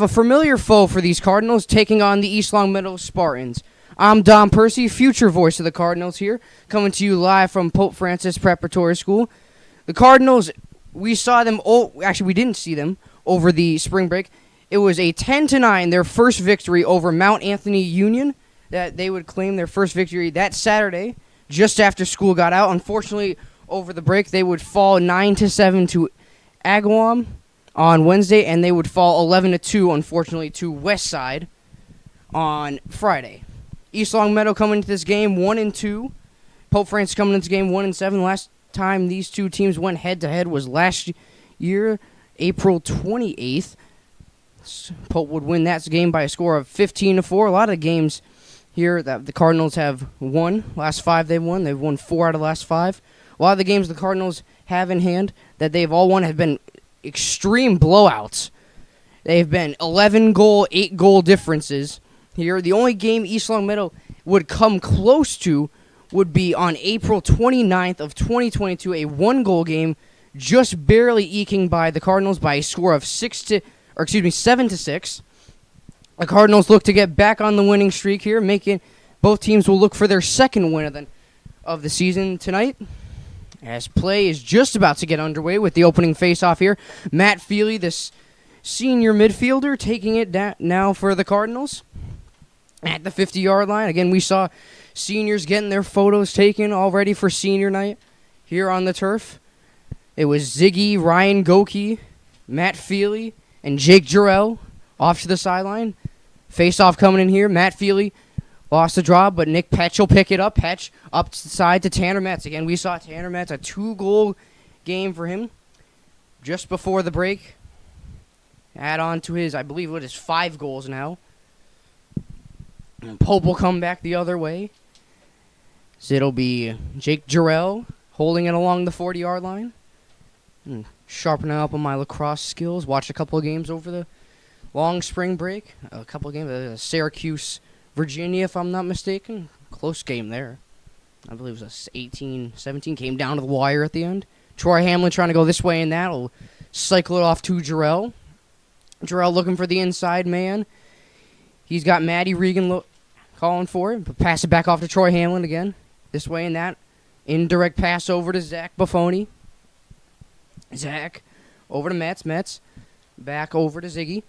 A familiar foe for these Cardinals taking on the East Longmeadow Spartans. I'm Don Percy, future voice of the Cardinals here, coming to you live from Pope Francis Preparatory School. The Cardinals, we saw them, we didn't see them over the spring break. It was a 10-9, their first victory over Mount Anthony Union, that they would claim their first victory that Saturday, just after school got out. Unfortunately, over the break, they would fall 9-7 to Agawam on Wednesday, and they would fall 11-2, unfortunately, to Westside on Friday. East Longmeadow coming into this game 1-2. Pope Francis coming into this game 1-7. Last time these two teams went head-to-head was last year, April 28th. Pope would win that game by a score of 15-4. A lot of games here that the Cardinals have won. Last five they've won. They've won 4 out of the last 5. A lot of the games the Cardinals have in hand that they've all won have been extreme blowouts. They've been 11-goal, 8-goal differences here. The only game East Longmeadow would come close to would be on April 29th of 2022, a 1-goal game, just barely eking by the Cardinals by a score of 7-6. The Cardinals look to get back on the winning streak here, making both teams will look for their second win of the season tonight. As play is just about to get underway with the opening face-off here. Matt Feely, this senior midfielder, taking it now for the Cardinals at the 50-yard line. Again, we saw seniors getting their photos taken already for senior night here on the turf. It was Ziggy, Ryan Goki, Matt Feely, and Jake Jarrell off to the sideline. Face-off coming in here. Matt Feely lost the draw, but Nick Petch will pick it up. Petch up to the side to Tanner Metz. Again, we saw Tanner Metz, a 2-goal game for him just before the break. Add on to his, I believe, 5 goals now. And Pope will come back the other way. So it'll be Jake Jarrell holding it along the 40-yard line. And sharpening up on my lacrosse skills. Watched a couple of games over the long spring break. A couple of games. Syracuse, Virginia, if I'm not mistaken. Close game there. I believe it was 18-17. Came down to the wire at the end. Troy Hamlin trying to go this way and that. Will cycle it off to Jarrell. Jarrell looking for the inside man. He's got Maddie Regan calling for it. Pass it back off to Troy Hamlin again. This way and that. Indirect pass over to Zach Buffoni. Zach over to Metz. Metz back over to Ziggy.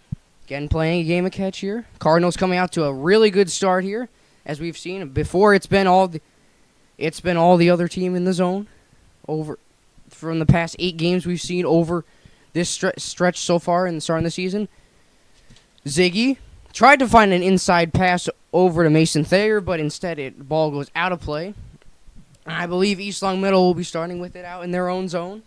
Again, playing a game of catch here. Cardinals coming out to a really good start here, as we've seen. Before, it's been all the other team in the zone. Over from the past 8 games we've seen over this stretch so far in the start of the season. Ziggy tried to find an inside pass over to Mason Thayer, but instead the ball goes out of play. I believe East Longmeadow will be starting with it out in their own zone.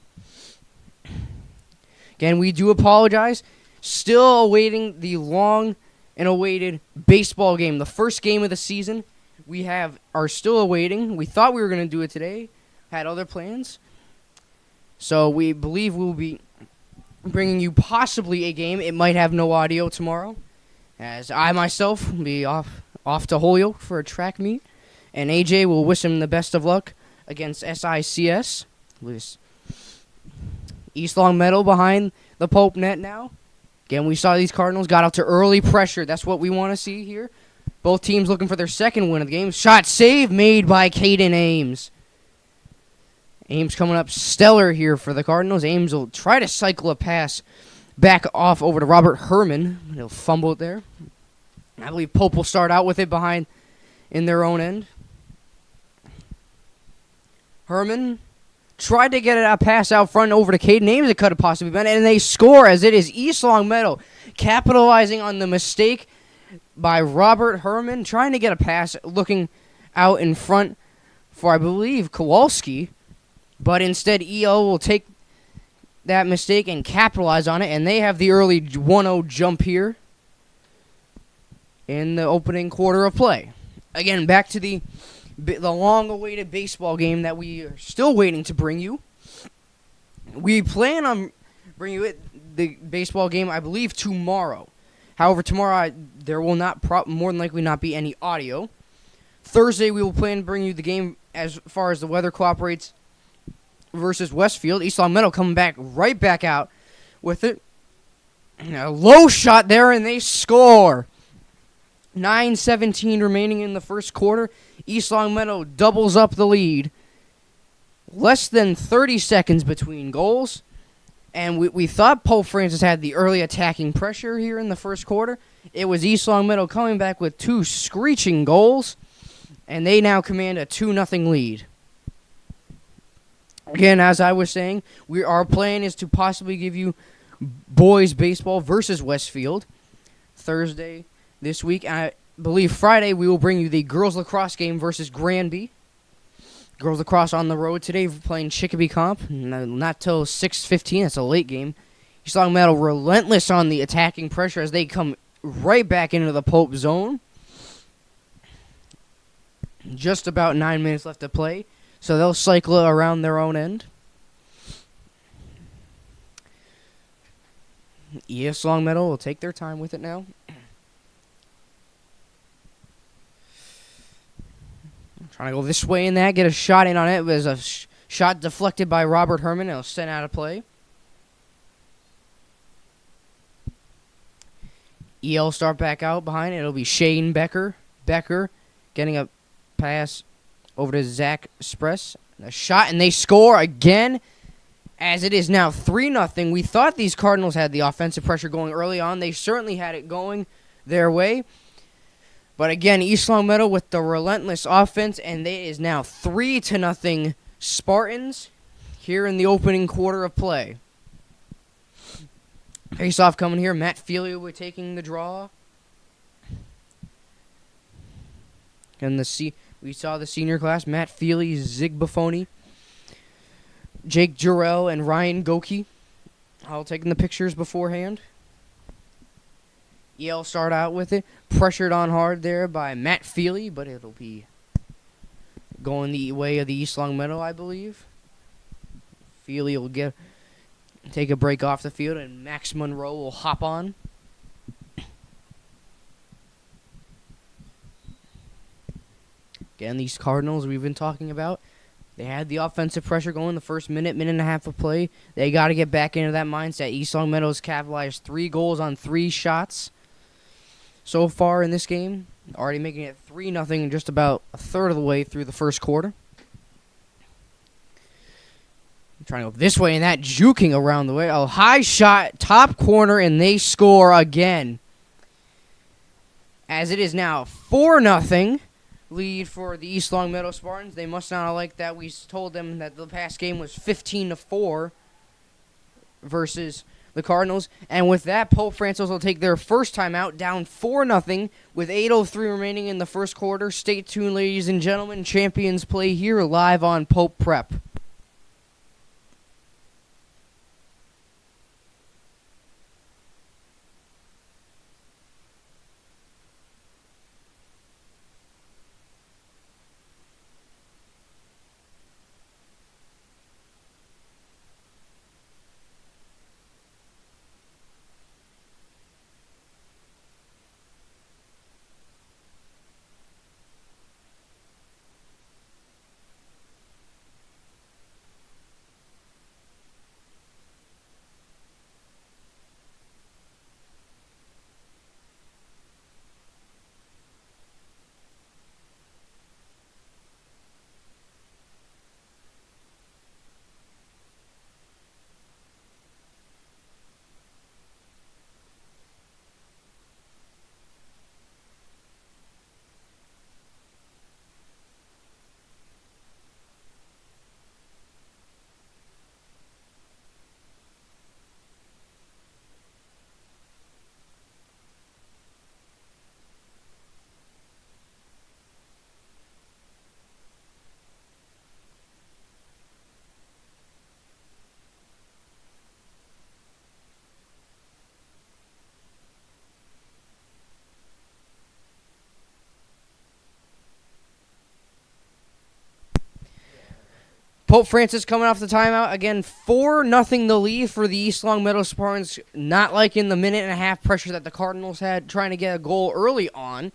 Again, we do apologize. Still awaiting the long and awaited baseball game. The first game of the season we are still awaiting. We thought we were going to do it today. Had other plans. So we believe we'll be bringing you possibly a game. It might have no audio tomorrow, as I myself will be off to Holyoke for a track meet. And AJ will wish him the best of luck against SICS. East Longmeadow behind the Pope net now. Again, we saw these Cardinals got out to early pressure. That's what we want to see here. Both teams looking for their second win of the game. Shot save made by Caden Ames. Ames coming up stellar here for the Cardinals. Ames will try to cycle a pass back off over to Robert Herman. He'll fumble it there. I believe Pope will start out with it behind in their own end. Herman tried to get a pass out front over to Caden Ames. It could have possibly been. And they score as it is East Longmeadow capitalizing on the mistake by Robert Herman. Trying to get a pass looking out in front for, I believe, Kowalski. But instead, EO will take that mistake and capitalize on it. And they have the early 1-0 jump here in the opening quarter of play. Again, back to the long-awaited baseball game that we are still waiting to bring you. We plan on bringing you the baseball game, I believe, tomorrow. However, tomorrow there will more than likely not be any audio. Thursday, we will plan to bring you the game as far as the weather cooperates versus Westfield. East Longmeadow coming right back out with it. A low shot there, and they score. 9:17 remaining in the first quarter. East Longmeadow doubles up the lead. Less than 30 seconds between goals. And we thought Pope Francis had the early attacking pressure here in the first quarter. It was East Longmeadow coming back with 2 screeching goals. And they now command a 2-0 lead. Again, as I was saying, our plan is to possibly give you boys baseball versus Westfield Thursday this week. And I believe Friday we will bring you the girls lacrosse game versus Granby. Girls lacrosse on the road today playing Chicopee Comp. Not till 6:15. It's a late game. East Longmeadow relentless on the attacking pressure as they come right back into the Pope zone. Just about 9 minutes left to play. So they'll cycle around their own end. East Longmeadow will take their time with it now. Trying to go this way and that, get a shot in on it. It was a shot deflected by Robert Herman. It'll send out of play. EL start back out behind it. It'll be Shane Becker getting a pass over to Zach Spress. A shot, and they score again. As it is now 3-0. We thought these Cardinals had the offensive pressure going early on. They certainly had it going their way. But again, East Longmeadow with the relentless offense, and it is now 3-0 Spartans here in the opening quarter of play. Face-off coming here. Matt Feely will be taking the draw. And we saw the senior class, Matt Feely, Zig Buffoni, Jake Jarrell, and Ryan Goki all taking the pictures beforehand. EL start out with it. Pressured on hard there by Matt Feely, but it'll be going the way of the East Longmeadow, I believe. Feely will take a break off the field, and Max Monroe will hop on. Again, these Cardinals we've been talking about, they had the offensive pressure going the first minute and a half of play. They got to get back into that mindset. East Longmeadow's capitalized 3 goals on 3 shots so far in this game. Already making it 3-0 just about a third of the way through the first quarter. Trying to go this way and that, juking around the way. A high shot, top corner, and they score again. As it is now 4-0 lead for the East Longmeadow Spartans. They must not have liked that. We told them that the past game was 15-4 versus the Cardinals. And with that, Pope Francis will take their first time out, down 4-0 with 8:03 remaining in the first quarter. Stay tuned, ladies and gentlemen. Champions play here live on Pope Prep. Pope Francis coming off the timeout. Again, 4-0 the lead for the East Longmeadow Spartans. Not like in the minute and a half pressure that the Cardinals had trying to get a goal early on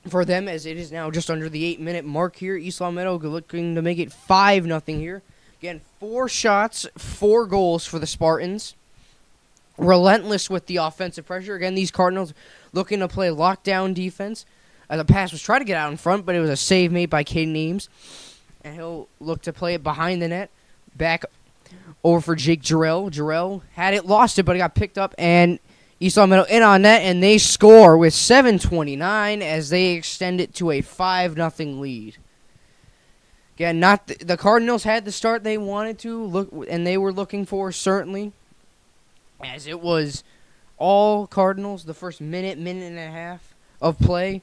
for them, as it is now just under the 8-minute mark here. East Longmeadow looking to make it 5-0 here. Again, 4 shots, 4 goals for the Spartans. relentless with the offensive pressure. Again, these Cardinals looking to play lockdown defense. The pass was trying to get out in front, but it was a save made by Caden Ames. And he'll look to play it behind the net. Back over for Jake Jarrell. Jarrell had it, lost it, but it got picked up. And East Longmeadow in on net, and they score with 7:29 as they extend it to a 5-0 lead. Again, not the Cardinals had the start they wanted to, and they were looking for, certainly. As it was all Cardinals the first minute and a half of play.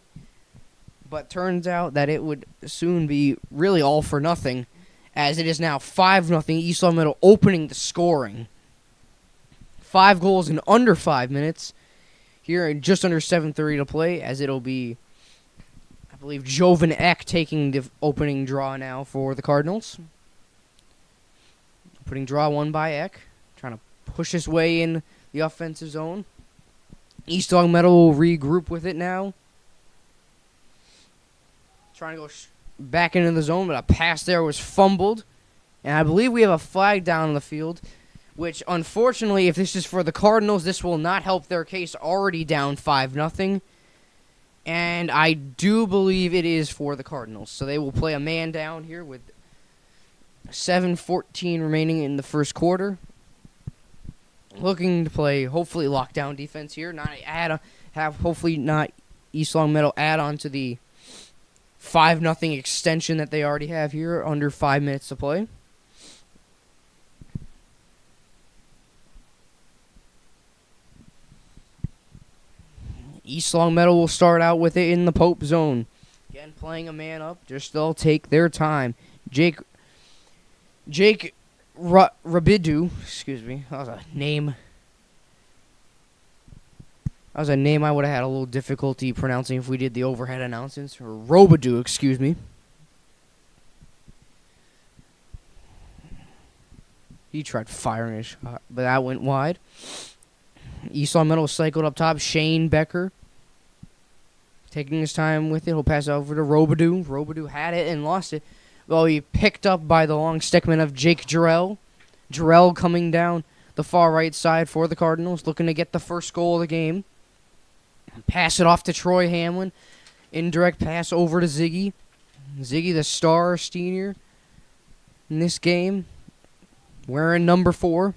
But turns out that it would soon be really all for nothing, as it is now 5-0 East Longmeadow opening the scoring. 5 goals in under 5 minutes here in just under 7:30 to play, as it'll be, I believe, Jovan Eck taking the opening draw now for the Cardinals. Opening draw won by Eck, trying to push his way in the offensive zone. East Longmeadow will regroup with it now. Trying to go back into the zone, but a pass there was fumbled. And I believe we have a flag down on the field, which, unfortunately, if this is for the Cardinals, this will not help their case, already down 5-0. And I do believe it is for the Cardinals. So they will play a man down here with 7:14 remaining in the first quarter. Looking to play, hopefully, lockdown defense here. Hopefully not East Longmeadow add on to the 5-0 extension that they already have here, under 5 minutes to play. East Longmeadow will start out with it in the Pope zone. Again, playing a man up, just they'll take their time. Jake Rabidu, excuse me, that was a name. That was a name I would have had a little difficulty pronouncing if we did the overhead announcements. Or Robadu, excuse me. He tried firing his shot, but that went wide. East Longmeadow cycled up top. Shane Becker taking his time with it. He'll pass it over to Robadu. Robadu had it and lost it. Well, he picked up by the long stickman of Jake Jarrell. Jarrell coming down the far right side for the Cardinals, looking to get the first goal of the game. Pass it off to Troy Hamlin. Indirect pass over to Ziggy. Ziggy, the star senior in this game, wearing number 4.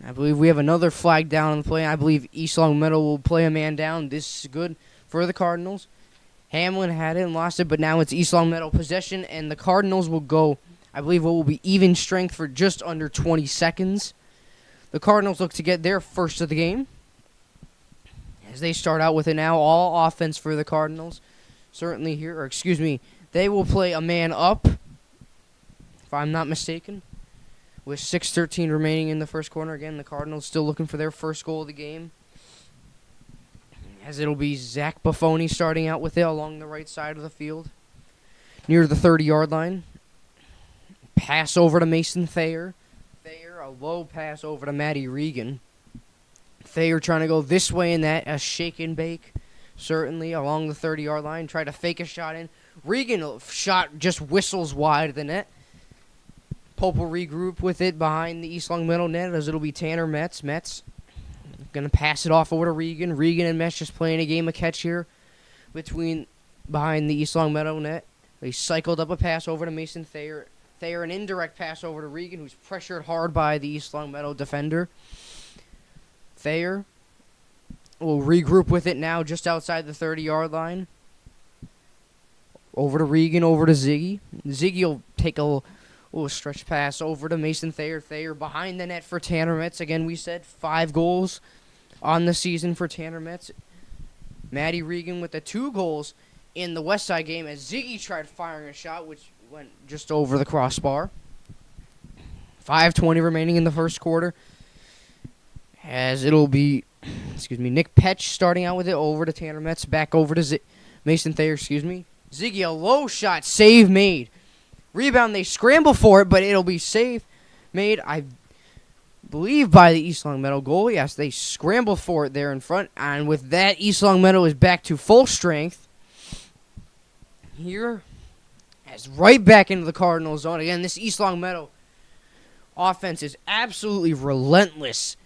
I believe we have another flag down on the play. I believe East Longmeadow will play a man down. This is good for the Cardinals. Hamlin had it and lost it, but now it's East Longmeadow possession, and the Cardinals will go, I believe, what will be even strength for just under 20 seconds. The Cardinals look to get their first of the game, as they start out with it now. All offense for the Cardinals. Certainly here, or excuse me, they will play a man up, if I'm not mistaken, with 6:13 remaining in the first quarter. Again, the Cardinals still looking for their first goal of the game, as it'll be Zach Buffoni starting out with it along the right side of the field, near the 30-yard line. Pass over to Mason Thayer. Thayer, a low pass over to Matty Regan. Thayer trying to go this way and that, a shake and bake, certainly, along the 30-yard line. Try to fake a shot in. Regan shot just whistles wide of the net. Pope will regroup with it behind the East Longmeadow net, as it'll be Tanner Metz. Metz going to pass it off over to Regan. Regan and Metz just playing a game of catch here behind the East Longmeadow net. They cycled up a pass over to Mason Thayer. Thayer, an indirect pass over to Regan, who's pressured hard by the East Longmeadow defender. Thayer will regroup with it now just outside the 30-yard line. Over to Regan, over to Ziggy. Ziggy will take a little stretch pass over to Mason Thayer. Thayer behind the net for Tanner Metz. Again, we said 5 goals on the season for Tanner Metz. Matty Regan with the 2 goals in the Westside game, as Ziggy tried firing a shot, which went just over the crossbar. 5:20 remaining in the first quarter, as it'll be, Nick Petch starting out with it, over to Tanner Metz, back over to Mason Thayer, Ziggy, a low shot, save made. Rebound, they scramble for it, but it'll be save made, I believe, by the East Longmeadow goal. Yes, they scramble for it there in front, and with that, East Longmeadow is back to full strength. Here, as right back into the Cardinals zone. Again, this East Longmeadow offense is absolutely relentless.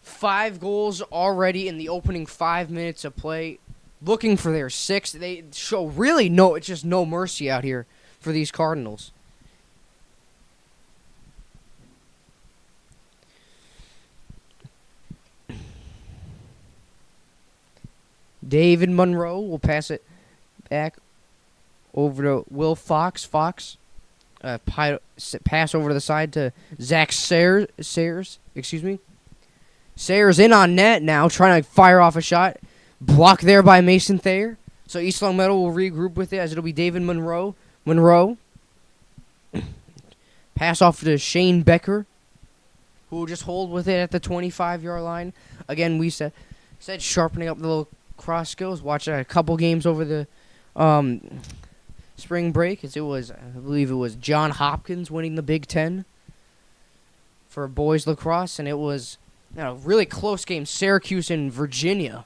5 goals already in the opening 5 minutes of play. Looking for their 6th. They show really it's just no mercy out here for these Cardinals. David Monroe will pass it back over to Will Fox. Fox pass over to the side to Zach Sayers. Sayers in on net now, trying to fire off a shot. Blocked there by Mason Thayer. So East Longmeadow will regroup with it, as it'll be David Monroe. Pass off to Shane Becker, who will just hold with it at the 25-yard line. Again, we said sharpening up the little cross skills. Watched a couple games over the spring break, as I believe it was John Hopkins winning the Big Ten for boys lacrosse, and it was a really close game. Syracuse and Virginia,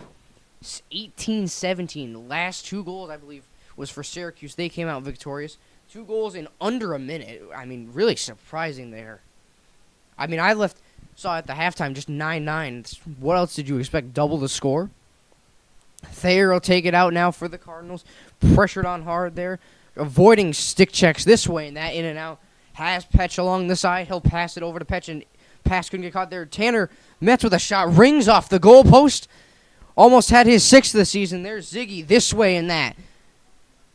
18-17. The last 2 goals, I believe, was for Syracuse. They came out victorious. 2 goals in under a minute. I mean, really surprising there. I mean, saw at the halftime just 9-9. What else did you expect? Double the score? Thayer will take it out now for the Cardinals. Pressured on hard there. Avoiding stick checks this way and that, in and out. Has Petch along the side. He'll pass it over to Petch, and pass couldn't get caught there. Tanner Metz with a shot. Rings off the goalpost. Almost had his 6th of the season. There's Ziggy this way and that.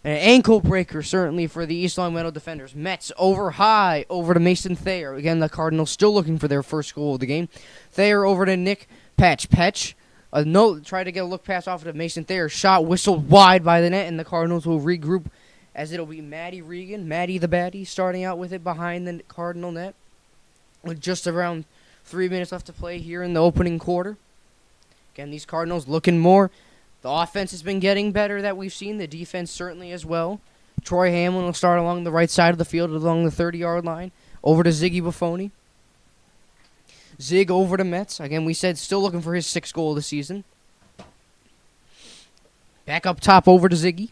An ankle breaker, certainly, for the East Longmeadow defenders. Metz over high, over to Mason Thayer. Again, the Cardinals still looking for their first goal of the game. Thayer over to Nick Petch. Petch, tried to get a look pass off to Mason Thayer. Shot whistled wide by the net, and the Cardinals will regroup, as it'll be Maddie Regan, Maddie the Baddie, starting out with it behind the Cardinal net. With just around 3 minutes left to play here in the opening quarter. Again, these Cardinals looking more. The offense has been getting better that we've seen. The defense certainly as well. Troy Hamlin will start along the right side of the field, along the 30-yard line. Over to Ziggy Buffoni. Zig over to Metz. Again, we said still looking for his 6th goal of the season. Back up top over to Ziggy.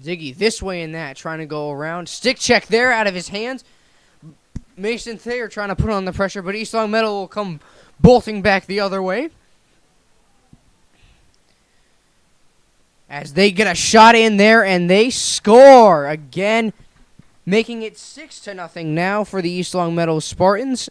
Ziggy this way and that, trying to go around. Stick check there out of his hands. Mason Thayer trying to put on the pressure, but East Longmeadow will come bolting back the other way. As they get a shot in there, and they score again, making it 6-0 now for the East Longmeadow Spartans.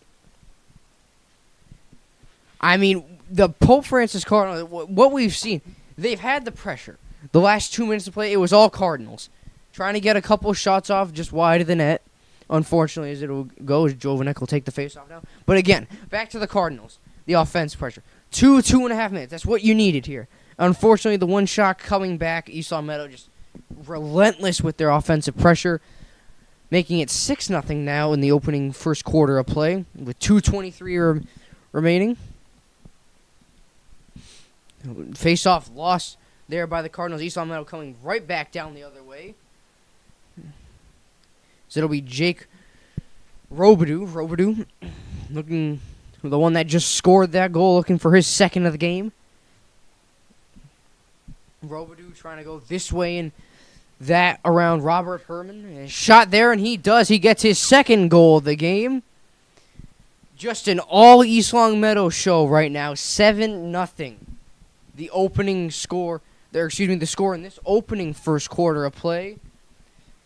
I mean, the Pope Francis Cardinals, what we've seen, they've had the pressure. The last 2 minutes of play, it was all Cardinals. Trying to get a couple shots off just wide of the net. Unfortunately, as it'll go, Jovanek will take the face off now. But again, back to the Cardinals. The offense pressure. 2.5 minutes. That's what you needed here. Unfortunately, the one shot coming back, East Longmeadow just relentless with their offensive pressure, making it 6-0 now in the opening first quarter of play, with 2:23 remaining. Face-off lost there by the Cardinals. East Longmeadow coming right back down the other way. So it'll be Jake Robidoux looking, the one that just scored that goal, looking for his 2nd of the game. Robidoux trying to go this way and that around Robert Herman. Shot there, and he does. He gets his 2nd goal of the game. Just an all East Longmeadow show right now. 7-0. The opening score, the score in this opening first quarter of play.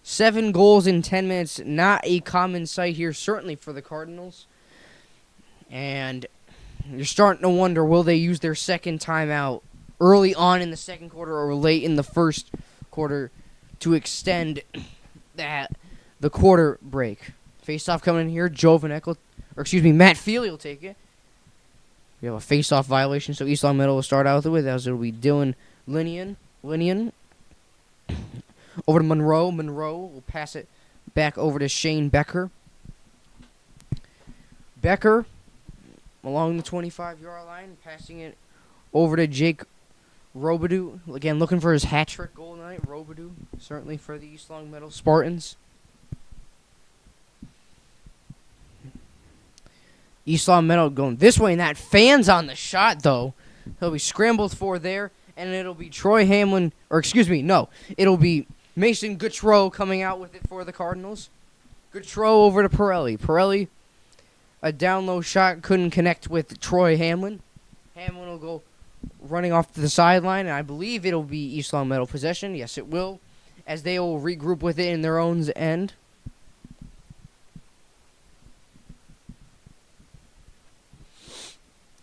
7 goals in 10 minutes. Not a common sight here, certainly for the Cardinals. And you're starting to wonder, will they use their 2nd timeout early on in the 2nd quarter or late in the 1st quarter to extend the quarter break. Face-off coming in here. Matt Feely will take it. We have a face-off violation, so East Longmeadow will start out with, as it'll be Dylan Linian. Over to Monroe. Monroe will pass it back over to Shane Becker. Becker along the 25-yard line, passing it over to Jake Robidoux. Again, looking for his hat-trick goal tonight. Robidoux, certainly for the East Longmeadow Spartans. East Longmeadow going this way, and that fans on the shot, though. He'll be scrambled for there, and it'll be it'll be Mason Gautreau coming out with it for the Cardinals. Good throw over to Pirelli. Pirelli, a down low shot, couldn't connect with Troy Hamlin. Hamlin will go running off to the sideline, and I believe it'll be East Longmeadow possession. Yes, it will, as they will regroup with it in their own end.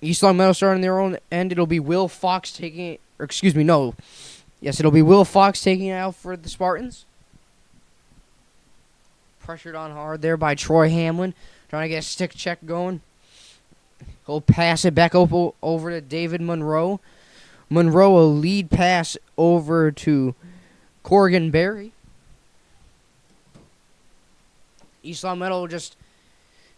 East Longmeadow starting their own end. It'll be Will Fox taking it. Or excuse me, no. Yes, it'll be Will Fox taking it out for the Spartans. Pressured on hard there by Troy Hamlin. Trying to get a stick check going. He'll pass it back over to David Monroe. Monroe, a lead pass over to Corrigan Berry. East Longmeadow will just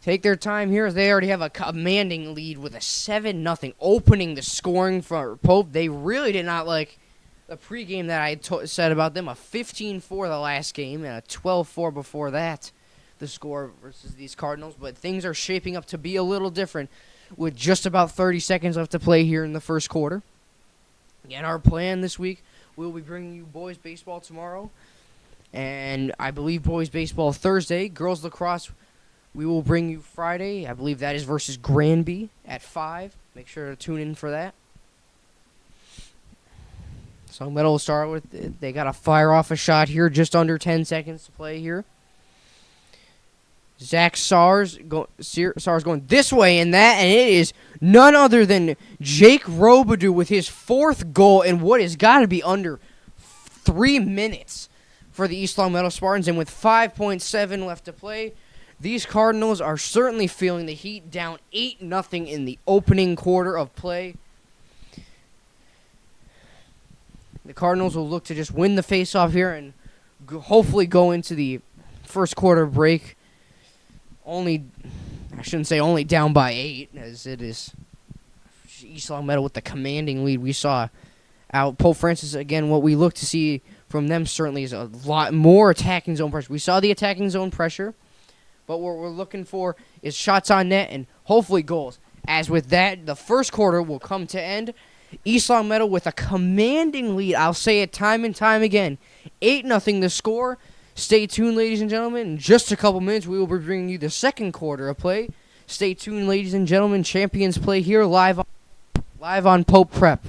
take their time here as they already have a commanding lead with a 7-0 opening the scoring for Pope. They really did not like the pregame that I said about them. A 15-4 the last game and a 12-4 before that, the score versus these Cardinals. But things are shaping up to be a little different with just about 30 seconds left to play here in the first quarter. Again, our plan this week, we'll be bringing you boys baseball tomorrow. And I believe boys baseball Thursday. Girls lacrosse, we will bring you Friday. I believe that is versus Granby at 5. Make sure to tune in for that. So Longmeadow will start with it. They got to fire off a shot here. Just under 10 seconds to play here. Zach Sars going this way and that, and it is none other than Jake Robidoux with his 4th goal in what has got to be under 3 minutes for the East Longmeadow Spartans. And with 5.7 left to play, these Cardinals are certainly feeling the heat, down 8-0 in the opening quarter of play. The Cardinals will look to just win the faceoff here and hopefully go into the first quarter break. I shouldn't say only down by 8, as it is East Longmeadow with the commanding lead we saw out. Pope Francis, again, what we look to see from them certainly is a lot more attacking zone pressure. We saw the attacking zone pressure, but what we're looking for is shots on net and hopefully goals. As with that, the first quarter will come to end. East Longmeadow with a commanding lead. I'll say it time and time again. 8-0 the score. Stay tuned, ladies and gentlemen. In just a couple minutes, we will be bringing you the second quarter of play. Stay tuned, ladies and gentlemen. Champions play here live on Pope Prep.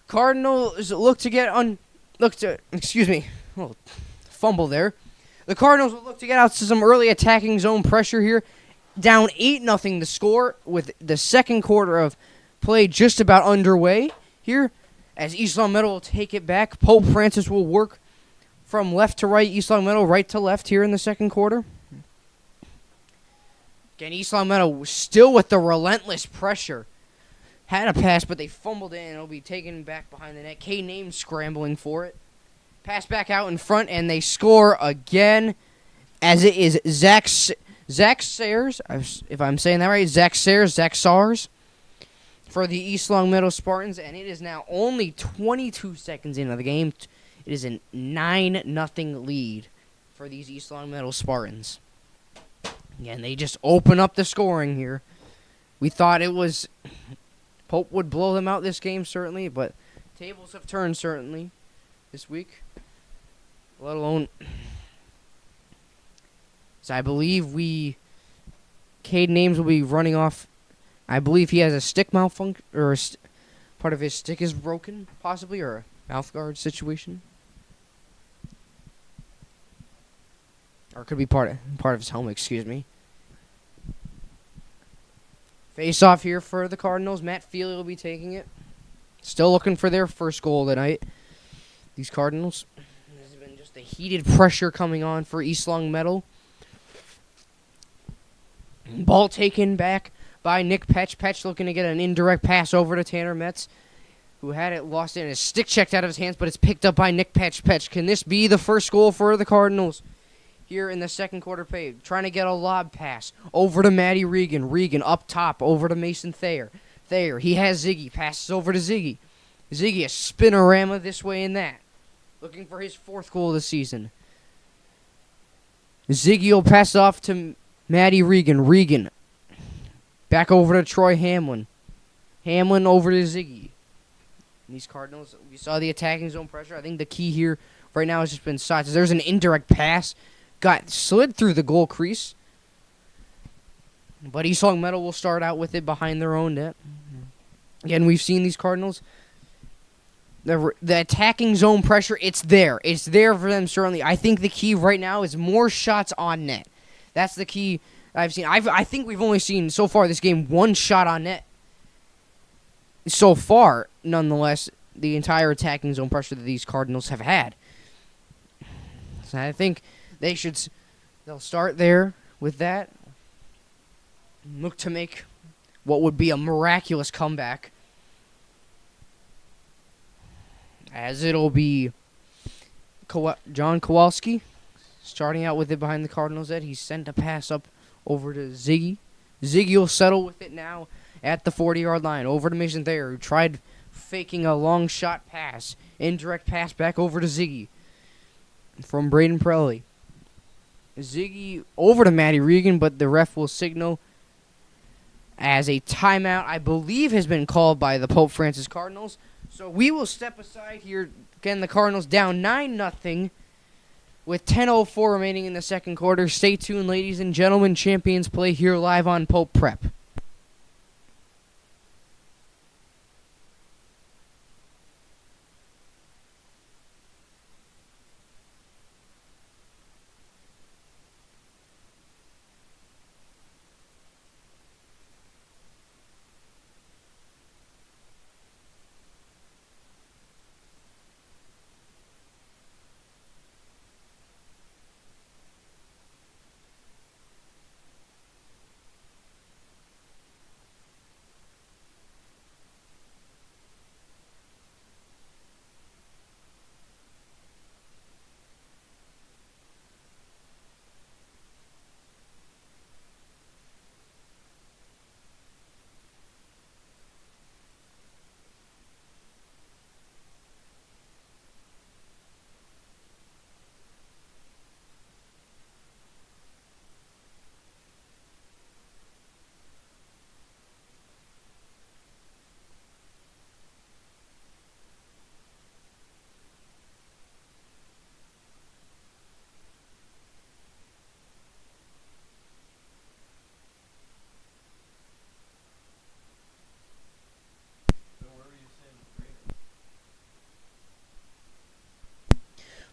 Cardinals look to get fumble there. The Cardinals will look to get out to some early attacking zone pressure here. Down 8-0 the score with the second quarter of play just about underway here. As East Longmeadow will take it back, Pope Francis will work from left to right, East Longmeadow right to left here in the second quarter. Again, East Longmeadow still with the relentless pressure. Had a pass, but they fumbled it, and it'll be taken back behind the net. K-Name scrambling for it. Pass back out in front, and they score again, as it is Zach Sayers, if I'm saying that right, Zach Sars, for the East Longmeadow Spartans, and it is now only 22 seconds into the game. It is a 9-0 lead for these East Longmeadow Spartans. Again, they just open up the scoring here. We thought it was Pope would blow them out this game, certainly, but tables have turned, certainly, this week. Let alone, so I believe Cade Names will be running off. I believe he has a stick malfunction, or part of his stick is broken, possibly, or a mouth guard situation. Or it could be part of his helmet, excuse me. Face off here for the Cardinals. Matt Feely will be taking it. Still looking for their first goal tonight. These Cardinals. There's been just a heated pressure coming on for East Longmeadow. Ball taken back by Nick Petch. Petch looking to get an indirect pass over to Tanner Metz, who had it lost in his stick checked out of his hands, but it's picked up by Nick Petch. Petch, can this be the first goal for the Cardinals here in the second quarter period? Trying to get a lob pass over to Matty Regan. Regan up top over to Mason Thayer. Thayer, he has Ziggy. Passes over to Ziggy. Ziggy, a spinorama this way and that. Looking for his fourth goal of the season. Ziggy will pass off to Matty Regan. Regan back over to Troy Hamlin. Hamlin over to Ziggy. And these Cardinals, we saw the attacking zone pressure. I think the key here right now has just been size. There's an indirect pass. Got slid through the goal crease. But East Longmeadow will start out with it behind their own net. Again, we've seen these Cardinals. The attacking zone pressure, it's there. It's there for them, certainly. I think the key right now is more shots on net. That's the key I've seen. I think we've only seen, so far this game, one shot on net. So far, nonetheless, the entire attacking zone pressure that these Cardinals have had. So I think they'll start there with that. Look to make what would be a miraculous comeback. As it'll be John Kowalski starting out with it behind the Cardinals' head. He sent a pass up over to Ziggy. Ziggy will settle with it now at the 40-yard line. Over to Mason Thayer, who tried faking a long shot pass. Indirect pass back over to Ziggy from Braden Prelli. Ziggy over to Matty Regan, but the ref will signal as a timeout, I believe, has been called by the Pope Francis Cardinals. So we will step aside here. Again, the Cardinals down 9-0 with 10:04 remaining in the second quarter. Stay tuned, ladies and gentlemen. Champions play here live on Pope Prep.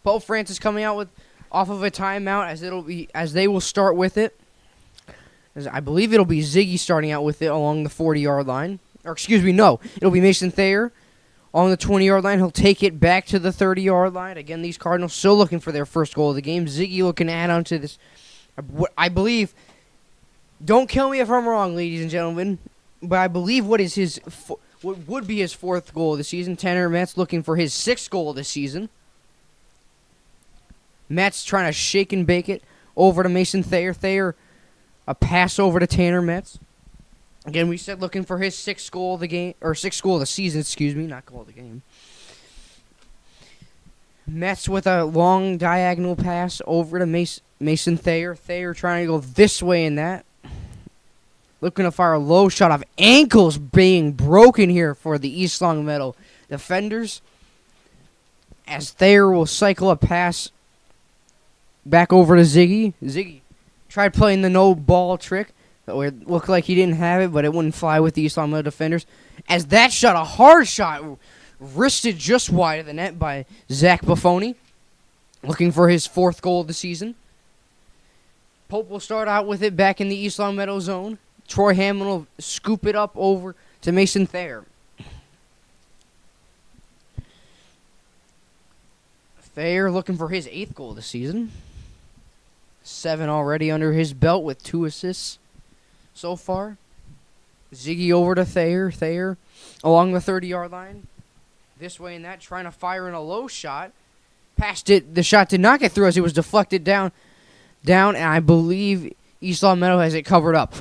Pope Francis coming out with off of a timeout as they will start with it. As I believe it'll be Ziggy starting out with it along the 40-yard line. Or excuse me, no. It'll be Mason Thayer along the 20-yard line. He'll take it back to the 30-yard line. Again, these Cardinals still looking for their first goal of the game. Ziggy looking to add on to this. I believe, don't kill me if I'm wrong, ladies and gentlemen, but I believe what would be his fourth goal of the season. Tanner Metz looking for his sixth goal of the season. Metz trying to shake and bake it over to Mason Thayer. Thayer, a pass over to Tanner Metz. Again, we said looking for his sixth goal of the game, or sixth goal of the season, excuse me, not goal of the game. Metz with a long diagonal pass over to Mason Thayer. Thayer trying to go this way and that. Looking to fire a low shot of ankles being broken here for the East Longmeadow defenders. As Thayer will cycle a pass back over to Ziggy. Ziggy tried playing the no ball trick. It looked like he didn't have it, but it wouldn't fly with the East Longmeadow defenders. As that shot, a hard shot, wristed just wide of the net by Zach Buffoni. Looking for his fourth goal of the season. Pope will start out with it back in the East Longmeadow zone. Troy Hammond will scoop it up over to Mason Thayer. Thayer looking for his eighth goal of the season. 7 already under his belt with 2 assists so far. Ziggy over to Thayer. Thayer along the 30-yard line. This way and that, trying to fire in a low shot. Passed it. The shot did not get through as it was deflected down, and I believe East Longmeadow has it covered up.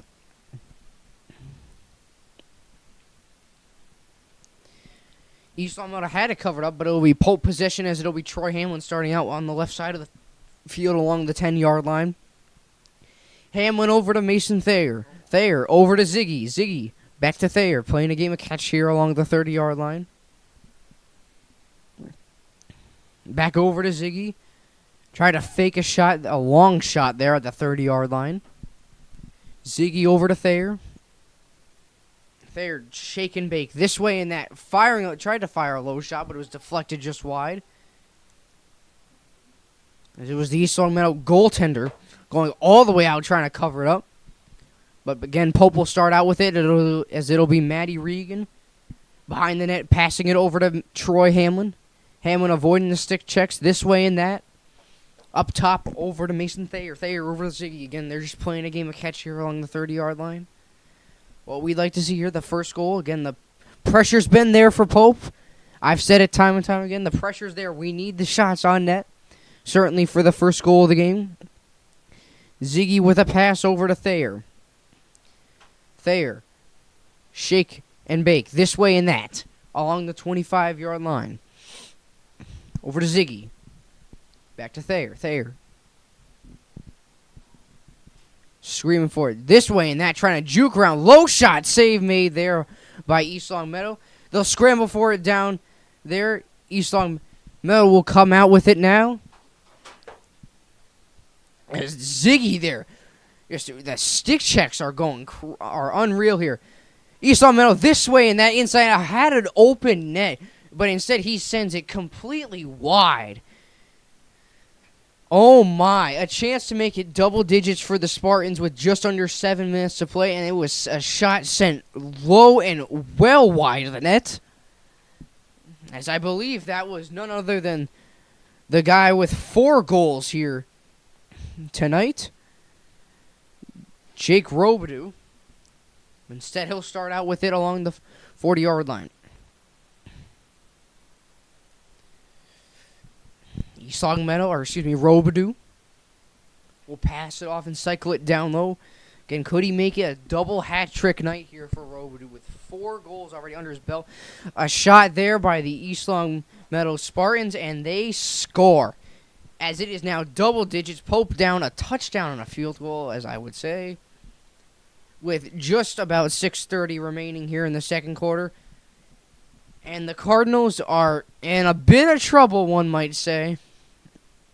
East Longmeadow had it covered up, but it will be Pope possession as it will be Troy Hamlin starting out on the left side of the field along the 10-yard line. Hamlin over to Mason Thayer. Thayer over to Ziggy. Ziggy back to Thayer, playing a game of catch here along the 30-yard line. Back over to Ziggy. Try to fake a shot, a long shot there at the 30-yard line. Ziggy over to Thayer. Thayer shake and bake this way and that. Tried to fire a low shot, but it was deflected just wide. As it was the East Longmeadow goaltender going all the way out trying to cover it up. But again, Pope will start out with it as it'll be Matty Regan behind the net, passing it over to Troy Hamlin. Hamlin avoiding the stick checks this way and that. Up top over to Mason Thayer. Thayer over to Ziggy. Again, they're just playing a game of catch here along the 30-yard line. What we'd like to see here, the first goal. Again, the pressure's been there for Pope. I've said it time and time again. The pressure's there. We need the shots on net. Certainly for the first goal of the game. Ziggy with a pass over to Thayer. Thayer. Shake and bake. This way and that. Along the 25-yard line. Over to Ziggy. Back to Thayer. Thayer. Screaming for it. This way and that. Trying to juke around. Low shot. Save made there by East Longmeadow. They'll scramble for it down there. East Longmeadow will come out with it now. As Ziggy there. The stick checks are unreal here. East Longmeadow this way and that inside out. Had an open net. But instead he sends it completely wide. Oh my, a chance to make it double digits for the Spartans with just under 7 minutes to play, and it was a shot sent low and well wide of the net. As I believe that was none other than the guy with 4 goals here tonight, Jake Robidoux. Instead, he'll start out with it along the 40-yard line. Robidoux will pass it off and cycle it down low. Again, could he make it a double hat trick night here for Robidoux with 4 goals already under his belt? A shot there by the East Longmeadow Spartans, and they score. As it is now double digits. Pope down a touchdown and a field goal, as I would say, with just about 6:30 remaining here in the second quarter. And the Cardinals are in a bit of trouble, one might say,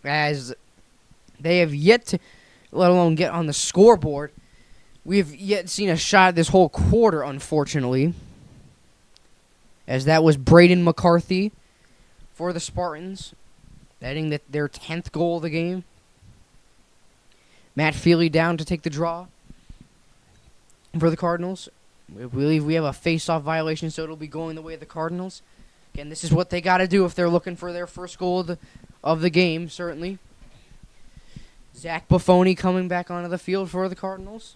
as they have yet to, let alone get on the scoreboard. We've yet seen a shot this whole quarter, unfortunately, as that was Braden McCarthy for the Spartans. netting their 10th goal of the game. Matt Feely down to take the draw for the Cardinals. We believe we have a face-off violation, so it'll be going the way of the Cardinals. Again, this is what they got to do if they're looking for their first goal of the game, certainly. Zach Buffoni coming back onto the field for the Cardinals.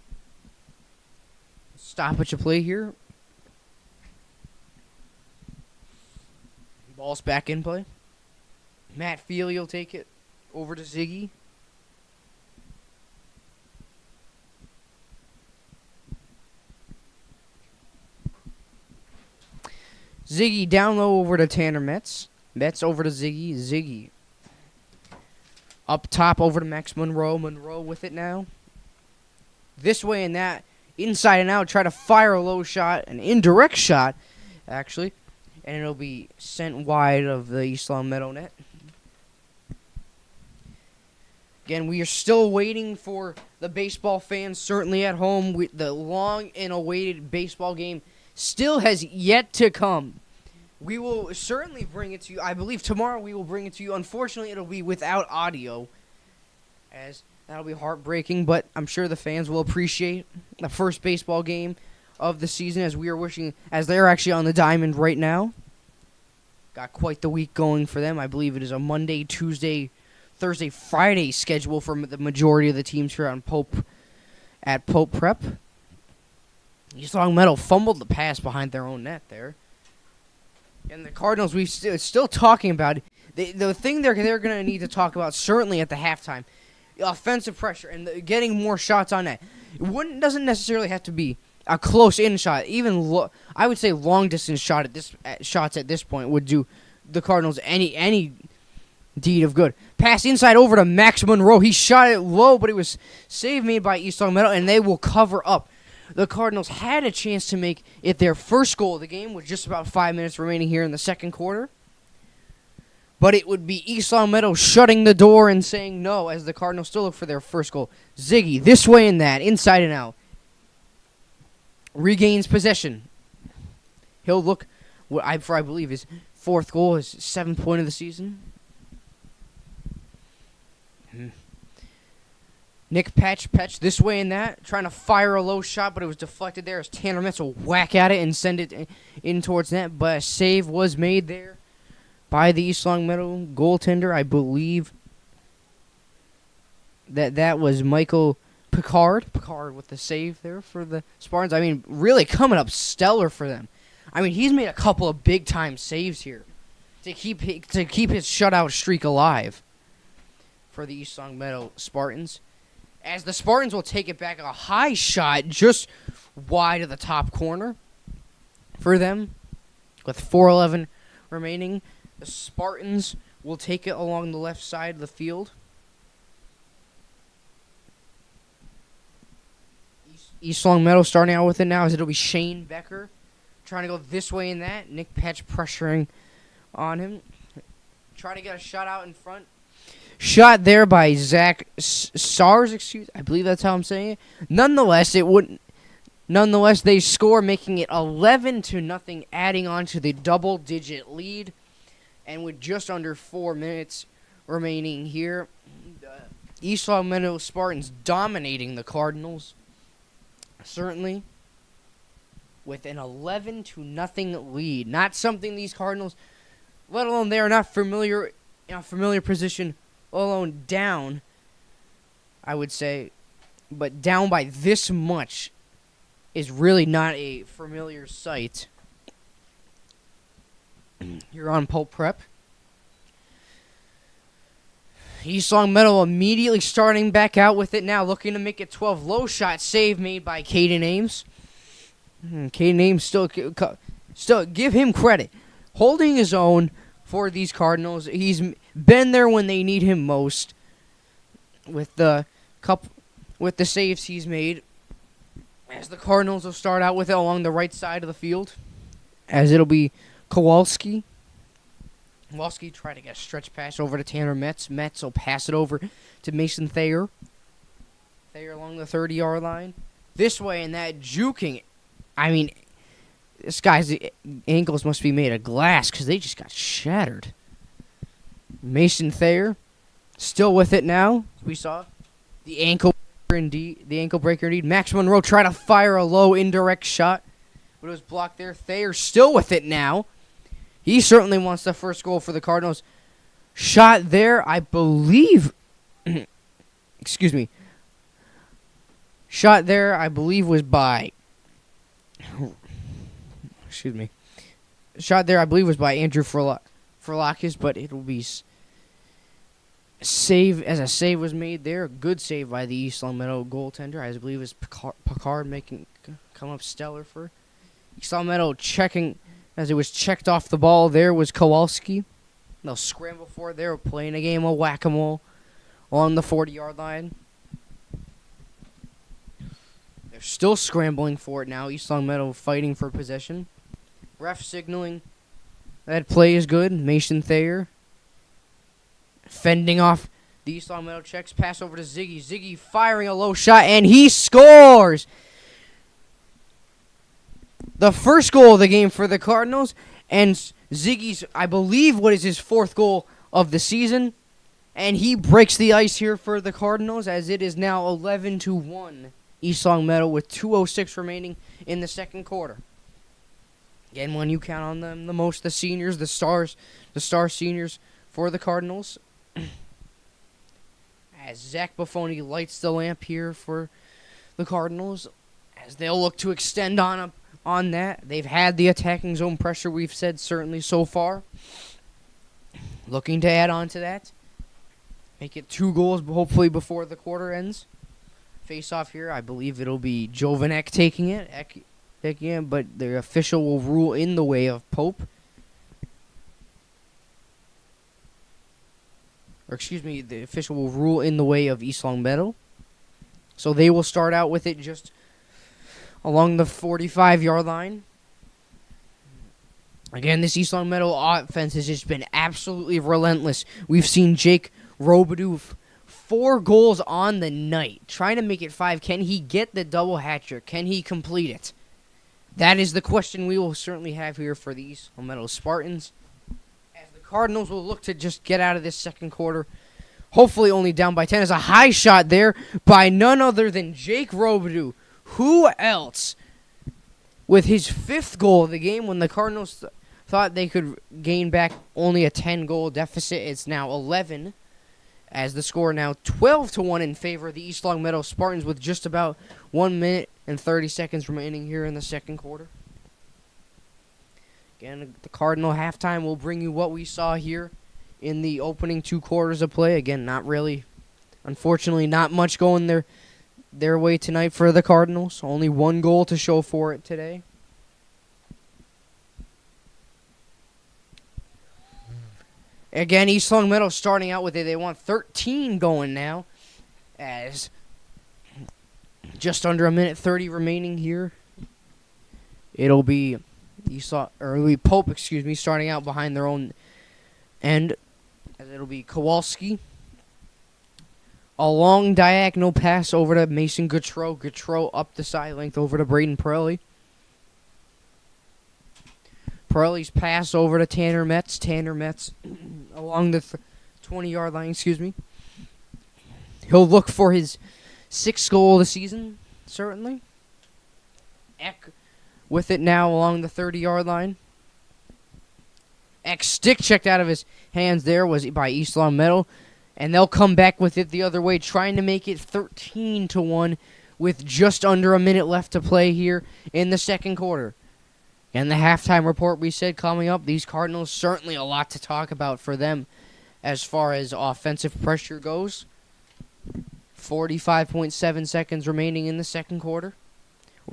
Stoppage of play here. Ball's back in play. Matt Feely will take it over to Ziggy. Ziggy down low over to Tanner Metz. Metz over to Ziggy. Ziggy up top over to Max Monroe. Monroe with it now. This way and that. Inside and out. Try to fire a low shot. An indirect shot, actually. And it'll be sent wide of the East Longmeadow net. Again, we are still waiting for the baseball fans, certainly at home. The long and awaited baseball game still has yet to come. We will certainly bring it to you. I believe tomorrow we will bring it to you. Unfortunately, it'll be without audio, as that'll be heartbreaking, but I'm sure the fans will appreciate the first baseball game of the season, as we are wishing, as they're actually on the diamond right now. Got quite the week going for them. I believe it is a Monday, Tuesday, Thursday, Friday schedule for the majority of the teams here on Pope Prep. East Longmeadow fumbled the pass behind their own net there. And the Cardinals, we're still talking about it. The thing they're going to need to talk about, certainly at the halftime, offensive pressure and getting more shots on net. It doesn't necessarily have to be a close-in shot. Even I would say long-distance shots at this point would do the Cardinals any deed of good. Pass inside over to Max Monroe. He shot it low, but it was save made by East Longmeadow, and they will cover up. The Cardinals had a chance to make it their first goal of the game with just about 5 minutes remaining here in the second quarter. But it would be East Longmeadow shutting the door and saying no as the Cardinals still look for their first goal. Ziggy, this way and that, inside and out. Regains possession. He'll look for, I believe, his fourth goal, his 7th point of the season. Nick Patch this way and that, trying to fire a low shot, but it was deflected there as Tanner Metz will whack at it and send it in towards net. But a save was made there by the East Longmeadow goaltender. I believe that was Michael Picard. Picard with the save there for the Spartans. I mean, really coming up stellar for them. I mean, he's made a couple of big-time saves here to keep his shutout streak alive for the East Longmeadow Spartans. As the Spartans will take it back, a high shot just wide of the top corner for them. With 4:11 remaining, the Spartans will take it along the left side of the field. East Longmeadow starting out with it now as it'll be Shane Becker trying to go this way and that. Nick Patch pressuring on him. Try to get a shot out in front. Shot there by Zach Sars, I believe that's how I'm saying it. Nonetheless, they score, making it 11-0, adding on to the double-digit lead. And with just under 4 minutes remaining here, the East Longmeadow Spartans dominating the Cardinals, certainly, with an 11-0 lead. Not something these Cardinals, let alone they are not familiar in a familiar position, alone down, I would say, but down by this much is really not a familiar sight. You're on Pope Prep. East Longmeadow immediately starting back out with it now, looking to make it 12. Low shot save made by Caden Ames. Caden Ames still give him credit, holding his own for these Cardinals. He's been there when they need him most with the saves he's made. As the Cardinals will start out with it along the right side of the field, as it'll be Kowalski. Kowalski trying to get a stretch pass over to Tanner Metz. Metz will pass it over to Mason Thayer. Thayer along the 30-yard line. This way and that, juking. I mean, this guy's ankles must be made of glass because they just got shattered. Mason Thayer still with it now. We saw the ankle breaker indeed. Max Monroe tried to fire a low indirect shot, but it was blocked there. Thayer still with it now. He certainly wants the first goal for the Cardinals. Shot there, I believe. Excuse me. Shot there, I believe, was by. Excuse me. Shot there, I believe, was by Andrew Furlakis, but it will be save was made there. Good save by the East Longmeadow goaltender. I believe it's Picard making come up stellar for East Longmeadow. Checking as it was checked off the ball. There was Kowalski. They'll scramble for it. They were playing a game of whack-a-mole on the 40-yard line. They're still scrambling for it now. East Longmeadow fighting for possession. Ref signaling that play is good. Mason Thayer fending off the East Longmeadow checks. Pass over to Ziggy. Ziggy firing a low shot, and he scores! The first goal of the game for the Cardinals, and Ziggy's, I believe, what is his fourth goal of the season. And he breaks the ice here for the Cardinals, as it is now 11-1 East Longmeadow with 2:06 remaining in the second quarter. Again, when you count on them the most, the seniors, the star seniors for the Cardinals. As Zach Buffoni lights the lamp here for the Cardinals, as they'll look to extend on that. They've had the attacking zone pressure, we've said, certainly so far. Looking to add on to that. Make it 2 goals, hopefully, before the quarter ends. Face off here, I believe it'll be Jovanek taking it. But the official will rule in the way of Pope. Or excuse me, the official will rule in the way of East Longmeadow. So they will start out with it just along the 45-yard line. Again, this East Longmeadow offense has just been absolutely relentless. We've seen Jake Robidoux 4 goals on the night, trying to make it 5. Can he get the double hat trick? Can he complete it? That is the question we will certainly have here for the East Longmeadow Spartans, as the Cardinals will look to just get out of this second quarter, hopefully only down by 10. There's a high shot there by none other than Jake Robidoux. Who else? With his 5th goal of the game, when the Cardinals thought they could gain back only a 10-goal deficit, it's now 11. As the score now 12-1 in favor of the East Longmeadow Spartans, with just about 1 minute and 30 seconds remaining here in the second quarter. Again, the Cardinal halftime will bring you what we saw here in the opening 2 quarters of play. Again, not really, unfortunately, not much going their way tonight for the Cardinals. Only 1 goal to show for it today. Again, East Longmeadow starting out with it. They want 13 going now, as just under 1 minute 30 remaining here. It'll be Pope, starting out behind their own end, as it'll be Kowalski. A long diagonal pass over to Mason Gautreau. Gautreau up the side length over to Braden Pirelli. Pirelli's pass over to Tanner Metz. Tanner Metz along the 20-yard line, He'll look for his 6th goal of the season, certainly. Eck with it now along the 30-yard line. Eck stick checked out of his hands there was by East Longmeadow. And they'll come back with it the other way, trying to make it 13-1 with just under a minute left to play here in the second quarter. And the halftime report we said coming up, these Cardinals, certainly a lot to talk about for them as far as offensive pressure goes. 45.7 seconds remaining in the second quarter.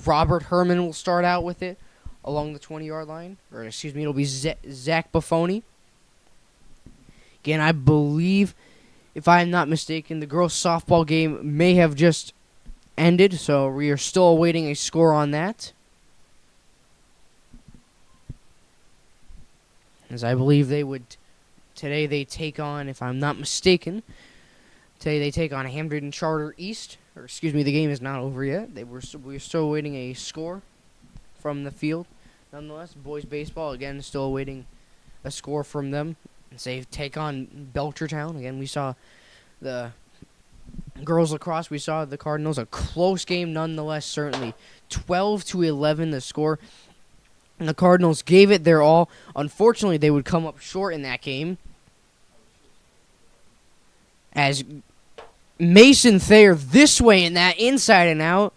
Robert Herman will start out with it along the 20-yard line. It'll be Zach Buffoni. Again, I believe, if I am not mistaken, the girls' softball game may have just ended, so we are still awaiting a score on that. As I believe today they take on, if I'm not mistaken, they take on Hamden Charter East. The game is not over yet. We're still awaiting a score from the field. Nonetheless, boys baseball, again, still awaiting a score from them as they take on Belchertown. Again, we saw the girls lacrosse. We saw the Cardinals. A close game nonetheless, certainly. 12-11 the score. And the Cardinals gave it their all. Unfortunately, they would come up short in that game, as Mason Thayer this way and that, inside and out.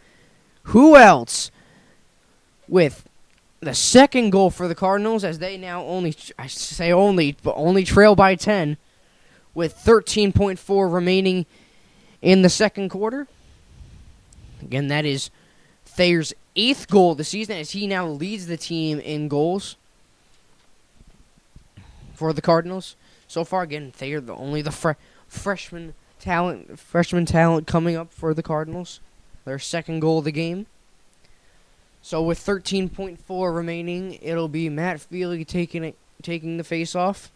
Who else? With the second goal for the Cardinals, as they now only trail by 10 with 13.4 remaining in the second quarter. Again, that is Thayer's 8th goal of the season, as he now leads the team in goals for the Cardinals. So far, again, Thayer, the freshman talent coming up for the Cardinals. Their second goal of the game. So with 13.4 remaining, it'll be Matt Feely taking the face-off.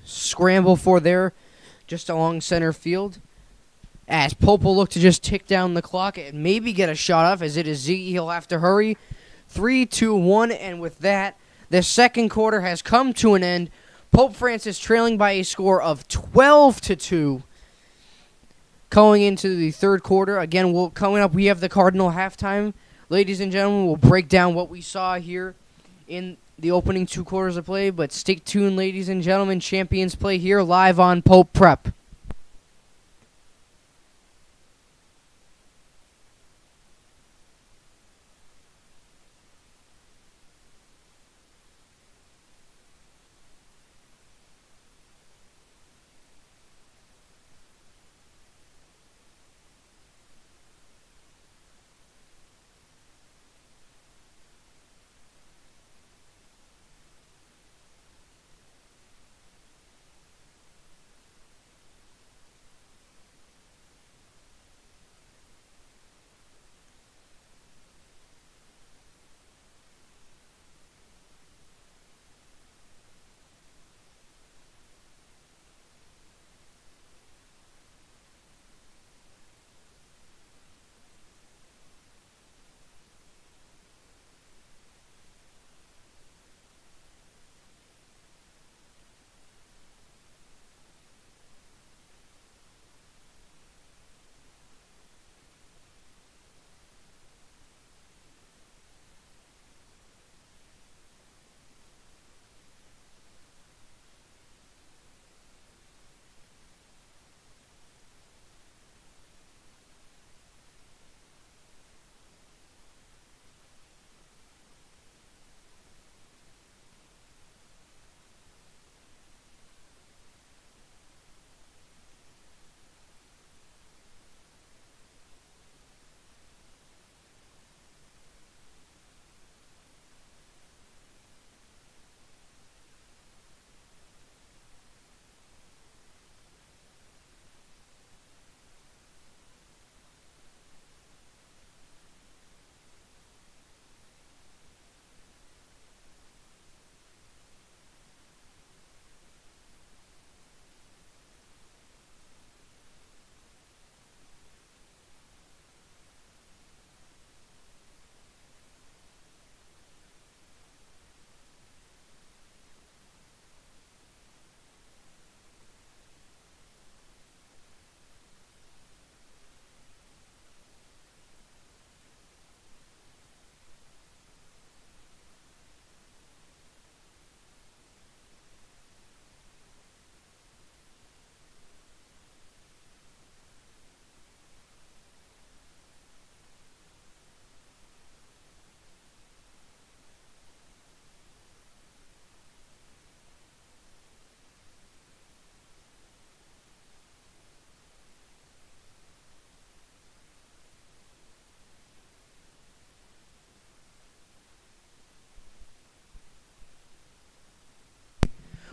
Scramble for there, just along center field, as Pope will look to just tick down the clock and maybe get a shot off, as it is Ziggy. He'll have to hurry. 3-2-1, and with that, the second quarter has come to an end. Pope Francis trailing by a score of 12-2. Going into the third quarter, again, coming up, we have the Cardinal halftime. Ladies and gentlemen, we'll break down what we saw here in the opening 2 quarters of play, but stay tuned, ladies and gentlemen. Champions play here live on Pope Prep.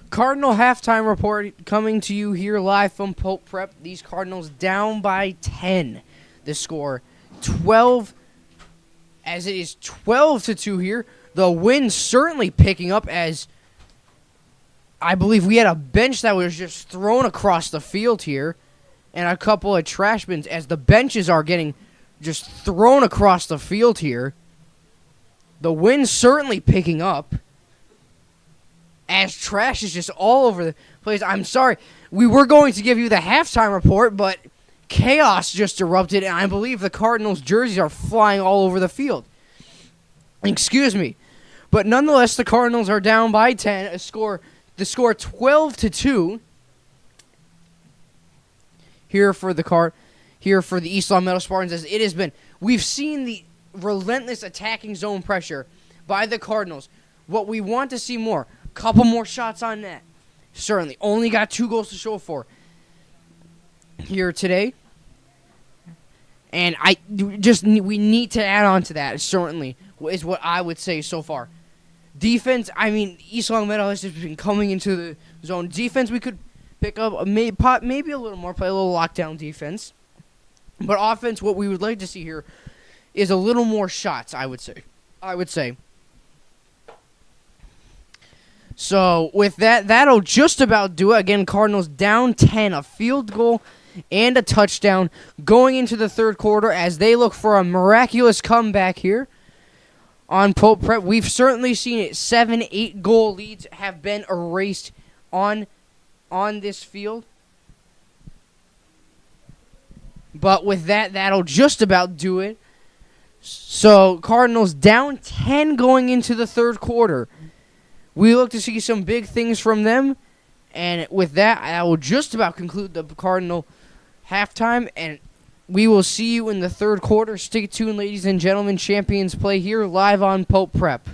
Cardinal halftime report coming to you here live from Pope Prep. These Cardinals down by 10. The score 12, as it is 12-2 here. The win certainly picking up, as I believe we had a bench that was just thrown across the field here, and a couple of trash bins, as the benches are getting just thrown across the field here. The wind's certainly picking up, as trash is just all over the place. I'm sorry. We were going to give you the halftime report, but chaos just erupted, and I believe the Cardinals' jerseys are flying all over the field. Excuse me. But nonetheless, the Cardinals are down by 10. The score 12-2. Here for the East Longmeadow Spartans, as it has been. We've seen the relentless attacking zone pressure by the Cardinals. What we want to see more, couple more shots on net. Certainly, only got 2 goals to show for here today. And we need to add on to that, certainly, is what I would say so far. Defense, I mean, East Longmeadow has just been coming into the zone. Defense, we could pick up maybe a little more, play a little lockdown defense. But offense, what we would like to see here is a little more shots, I would say. So, with that, that'll just about do it. Again, Cardinals down 10, a field goal and a touchdown going into the third quarter as they look for a miraculous comeback here on Pope Prep. We've certainly seen it. 7-8 goal leads have been erased on this field. But with that, that'll just about do it. So, Cardinals down 10 going into the third quarter. We look to see some big things from them. And with that, I will just about conclude the Cardinal halftime. And we will see you in the third quarter. Stay tuned, ladies and gentlemen. Champions play here live on Pope Prep.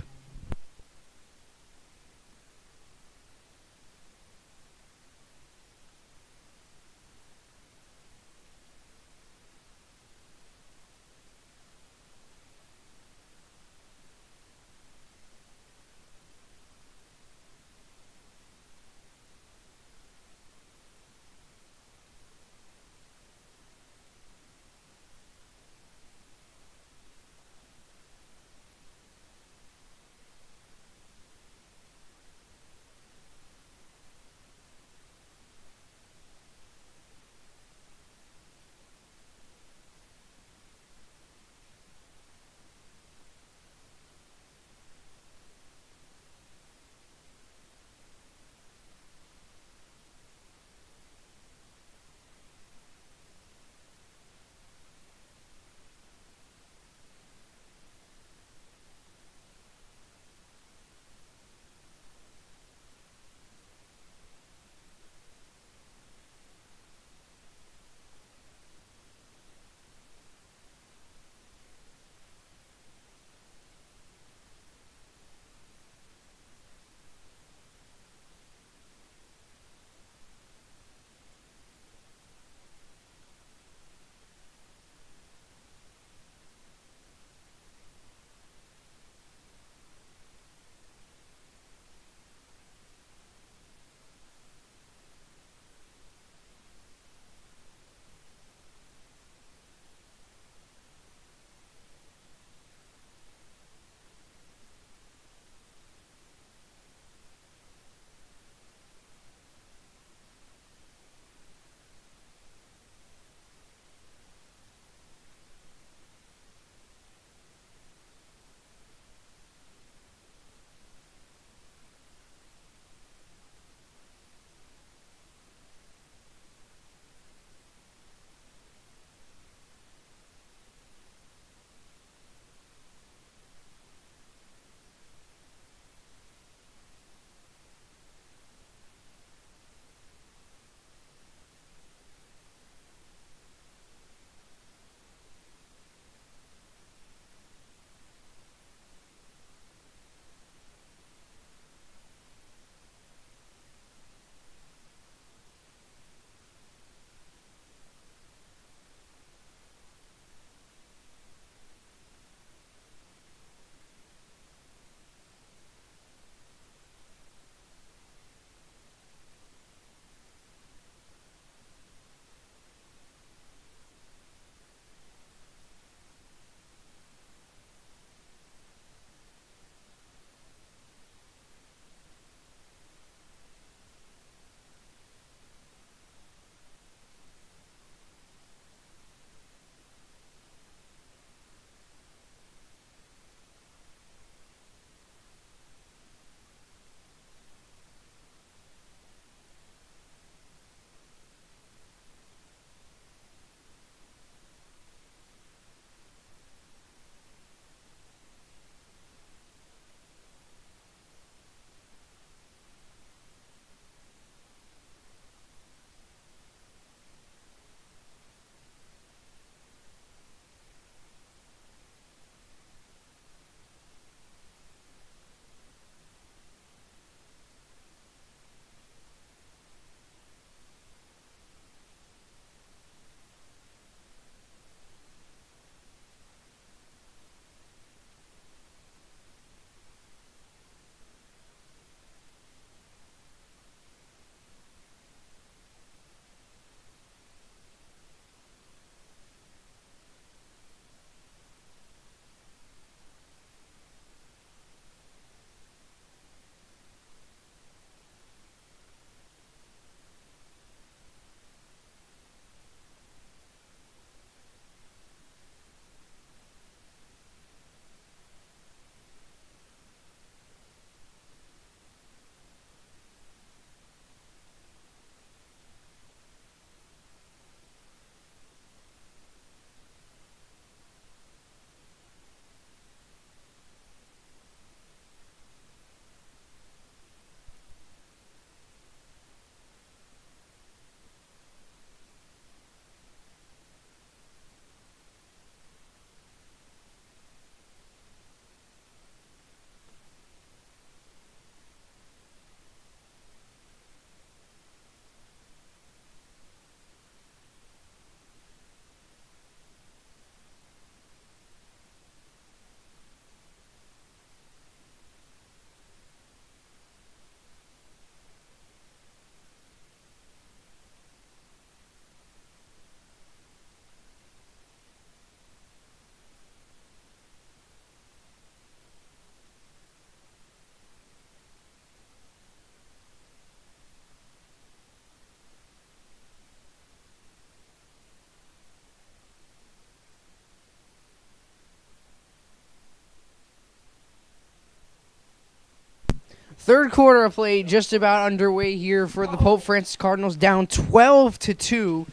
Third quarter of play just about underway here for the Pope Francis Cardinals, down 12-2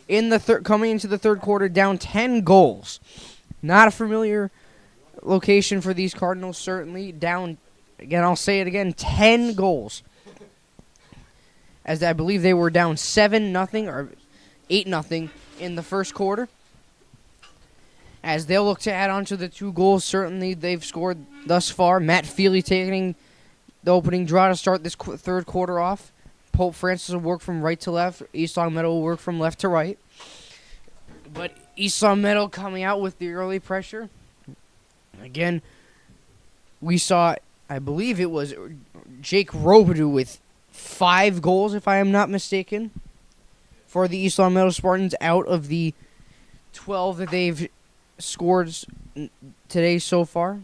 in the coming into the third quarter, down 10 goals. Not a familiar location for these Cardinals, certainly. Down, again, I'll say it again, 10 goals. As I believe they were down 7-0 or 8-0 in the first quarter. As they'll look to add on to the 2 goals, certainly they've scored thus far. Matt Feely taking the opening draw to start this third quarter off. Pope Francis will work from right to left. East Longmeadow will work from left to right. But East Longmeadow coming out with the early pressure. Again, we saw, I believe it was Jake Robidoux with 5 goals, if I am not mistaken, for the East Longmeadow Spartans out of the 12 that they've scored today so far.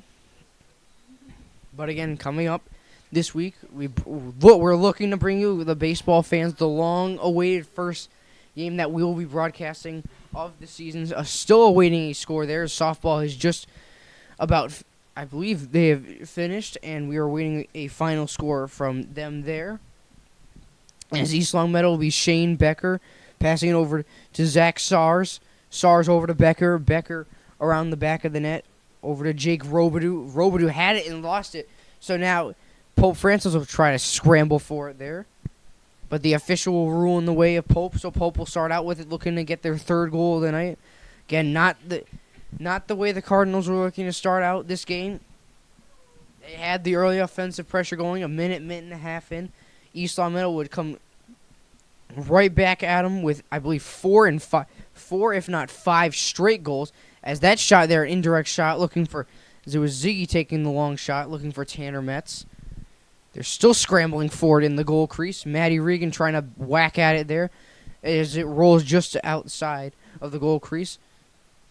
But again, coming up this week, we're looking to bring you, the baseball fans, the long-awaited first game that we will be broadcasting of the season. Still awaiting a score there. Softball is just about, I believe they have finished, and we are waiting a final score from them there. As East Longmeadow will be Shane Becker passing it over to Zach Sars. Sars over to Becker. Becker around the back of the net over to Jake Robidoux. Robidoux had it and lost it. So now Pope Francis will try to scramble for it there. But the official will rule in the way of Pope, so Pope will start out with it, looking to get their third goal of the night. Again, not the way the Cardinals were looking to start out this game. They had the early offensive pressure going, a minute and a half in. East Longmeadow would come right back at them with, I believe, 4 if not 5 straight goals. As that shot there, an indirect shot, as it was Ziggy taking the long shot, looking for Tanner Metz. They're still scrambling for it in the goal crease. Maddie Regan trying to whack at it there as it rolls just outside of the goal crease.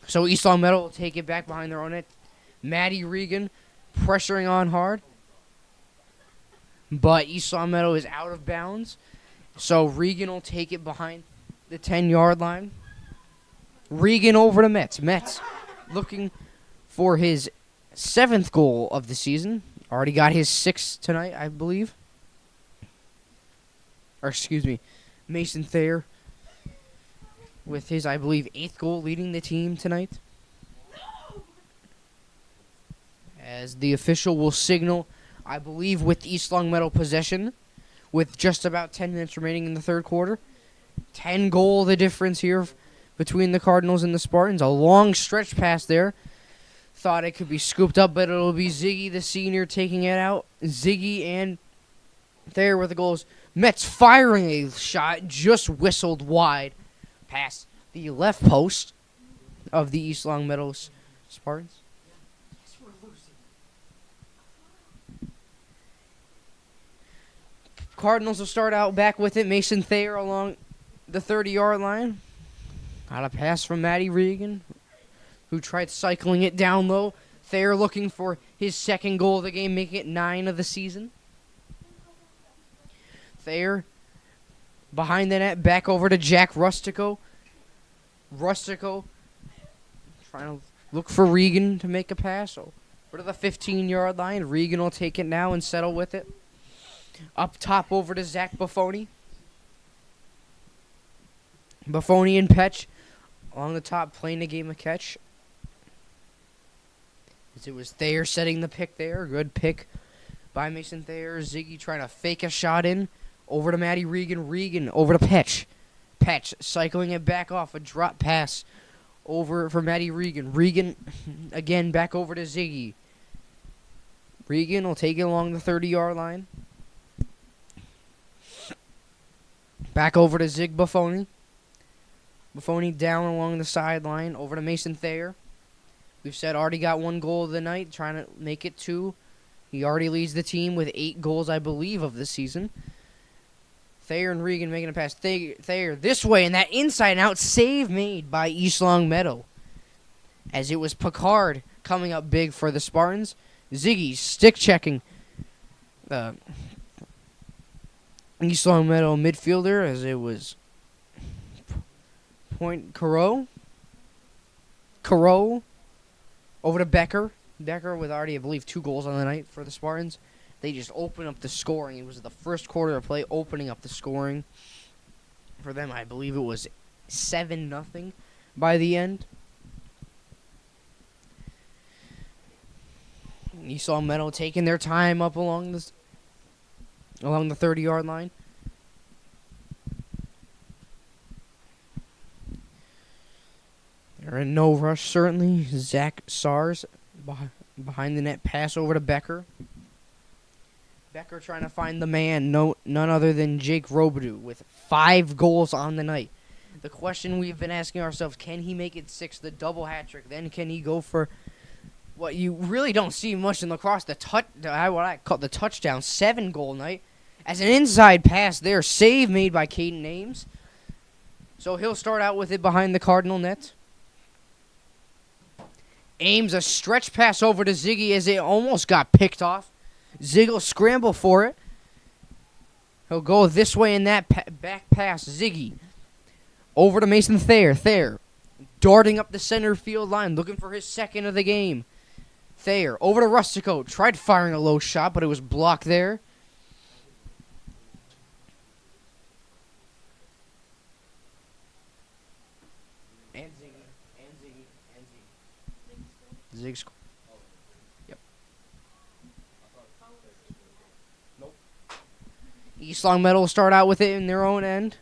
So East Longmeadow will take it back behind their own net. Maddie Regan pressuring on hard. But East Longmeadow is out of bounds. So Regan will take it behind the 10-yard line. Regan over to Metz. Metz looking for his 7th goal of the season. Already got his 6th tonight, I believe. Mason Thayer with his, I believe, 8th goal, leading the team tonight. As the official will signal, I believe, with East Longmeadow possession, with just about 10 minutes remaining in the third quarter. 10 goal the difference here between the Cardinals and the Spartans. A long stretch pass there. Thought it could be scooped up, but it'll be Ziggy, the senior, taking it out. Ziggy and Thayer with the goals. Metz firing a shot, just whistled wide past the left post of the East Longmeadow Spartans. Cardinals will start out back with it. Mason Thayer along the 30-yard line. Got a pass from Maddie Regan, who tried cycling it down low. Thayer looking for his 2nd goal of the game, making it 9 of the season. Thayer behind the net, back over to Jack Rustico. Rustico trying to look for Regan to make a pass. Over to the 15-yard line. Regan will take it now and settle with it. Up top over to Zach Buffoni. Buffoni and Petch along the top playing a game of catch. As it was Thayer setting the pick there. Good pick by Mason Thayer. Ziggy trying to fake a shot in. Over to Maddie Regan. Regan over to Petch. Petch cycling it back off. A drop pass over for Maddie Regan. Regan again back over to Ziggy. Regan will take it along the 30-yard line. Back over to Zig Buffoni. Buffoni down along the sideline. Over to Mason Thayer. We've said already got 1 goal of the night. Trying to make it 2. He already leads the team with 8 goals, I believe, of the season. Thayer and Regan making a pass. Thayer this way, and that inside and out save made by East Longmeadow. As it was Picard coming up big for the Spartans. Ziggy stick checking East Longmeadow midfielder, as it was Careau over to Becker. Becker with already, I believe, 2 goals on the night for the Spartans. They just opened up the scoring. It was the first quarter of play opening up the scoring. For them, I believe it was 7-0 by the end. You saw Meadow taking their time up along the 30-yard line. They're in no rush, certainly. Zach Sars behind the net, pass over to Becker. Becker trying to find the man, none other than Jake Robidoux, with 5 goals on the night. The question we've been asking ourselves, can he make it 6, the double hat trick? Then can he go for what you really don't see much in lacrosse, what I call the touchdown, 7-goal night. As an inside pass there, save made by Caden Ames. So he'll start out with it behind the Cardinal net. Ames, a stretch pass over to Ziggy as it almost got picked off. Zig will scramble for it. He'll go this way in that back pass. Ziggy over to Mason Thayer. Thayer darting up the center field line, looking for his second of the game. Thayer over to Rustico. Tried firing a low shot, but it was blocked there. And Ziggy. Zig scored. Yep. Nope. East Longmeadow will start out with it in their own end.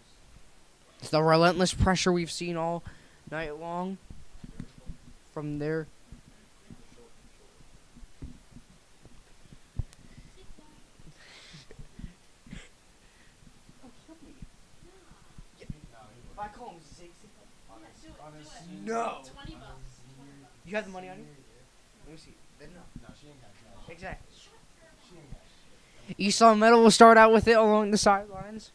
It's the relentless pressure we've seen all night long from there. If I call him Zig, no. You have the money on you? Let me see. Then no, she ain't got it. Exactly. East Longmeadow will start out with it along the sidelines.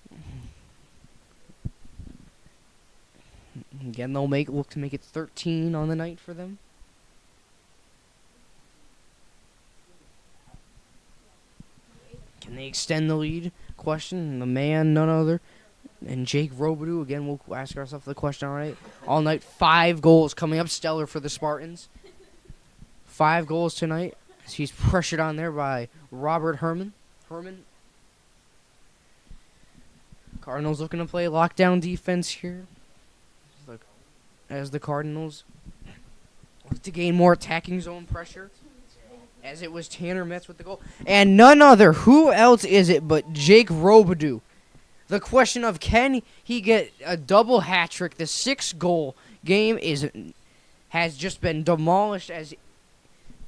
Again, they'll look to make it 13 on the night for them. Can they extend the lead? Question. The man, none other. And Jake Robidoux, again, we'll ask ourselves the question, all night. 5 goals coming up stellar for the Spartans. 5 goals tonight. He's pressured on there by Robert Herman. Cardinals looking to play lockdown defense here. As the Cardinals look to gain more attacking zone pressure. As it was Tanner Metz with the goal. And none other, who else is it but Jake Robidoux? The question of can he get a double hat trick? The 6-goal game has just been demolished as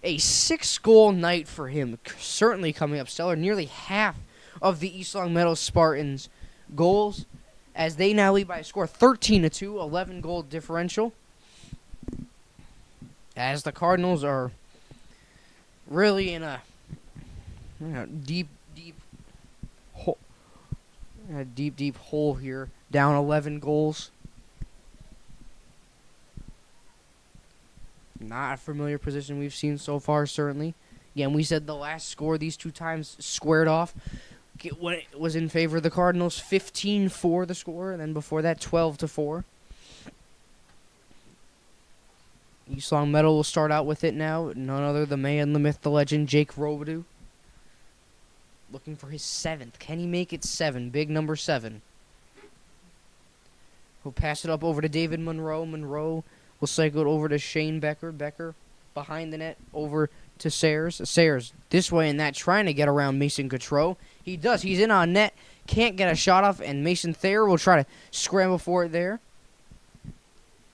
a 6-goal night for him. Certainly coming up stellar. Nearly half of the East Longmeadow Spartans' goals, as they now lead by a score 13-2, 11-goal differential. As the Cardinals are really in a deep hole here, down 11 goals. Not a familiar position we've seen so far, certainly. Again, we said the last score these 2 times squared off when it was in favor of the Cardinals, 15-4 the score, and then before that, 12-4. East Longmeadow will start out with it now. None other, the man, the myth, the legend, Jake Robidoux. Looking for his 7th. Can he make it 7? Big number 7. He'll pass it up over to David Monroe. Monroe will cycle it over to Shane Becker. Becker behind the net over to Sayers. Sayers this way and that, trying to get around Mason Gautreau. He does. He's in on net. Can't get a shot off, and Mason Thayer will try to scramble for it there.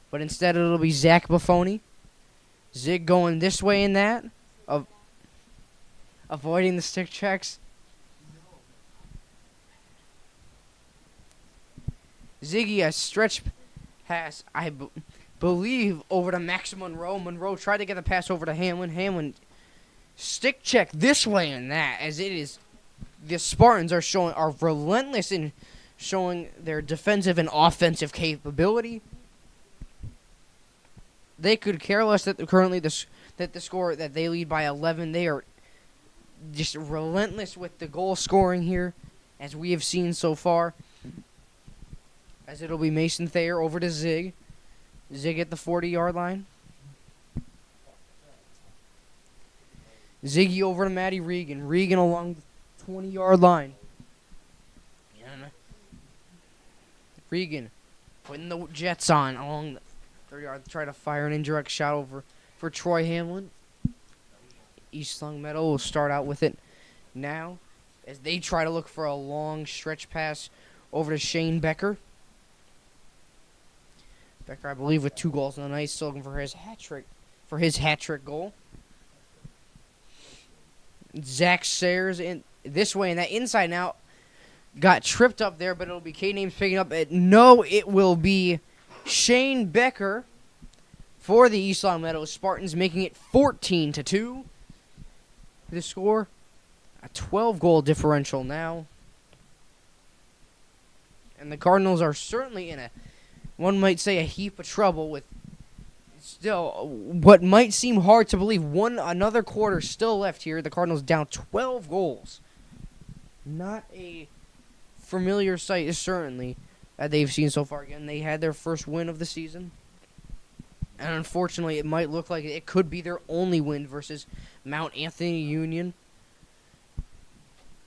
But instead it'll be Zach Buffoni. Zig going this way and that. Avoiding the stick checks. Ziggy, a stretch pass, I believe, over to Max Monroe. Monroe tried to get the pass over to Hamlin. Hamlin stick check this way and that, as it is. The Spartans are relentless in showing their defensive and offensive capability. They could care less that the score that they lead by 11. They are just relentless with the goal scoring here, as we have seen so far. As it'll be Mason Thayer over to Zig. Zig at the 40-yard line. Ziggy over to Matty Regan. Regan along 20-yard line. And Regan putting the Jets on along the 30-yard, try to fire an indirect shot over for Troy Hamlin. East Longmeadow will start out with it now as they try to look for a long stretch pass over to Shane Becker. Becker, I believe, with 2 goals on the night, still looking for his hat trick goal. Zach Sayers in this way, and that inside now got tripped up there, but it'll be K-Names picking up it. No, it will be Shane Becker for the East Longmeadow Spartans, making it 14-2. The score, a 12-goal differential now. And the Cardinals are certainly in one might say, a heap of trouble with still what might seem hard to believe. Another quarter still left here. The Cardinals down 12 goals. Not a familiar sight, certainly, that they've seen so far. Again, they had their first win of the season. And unfortunately, it might look like it could be their only win versus Mount Anthony Union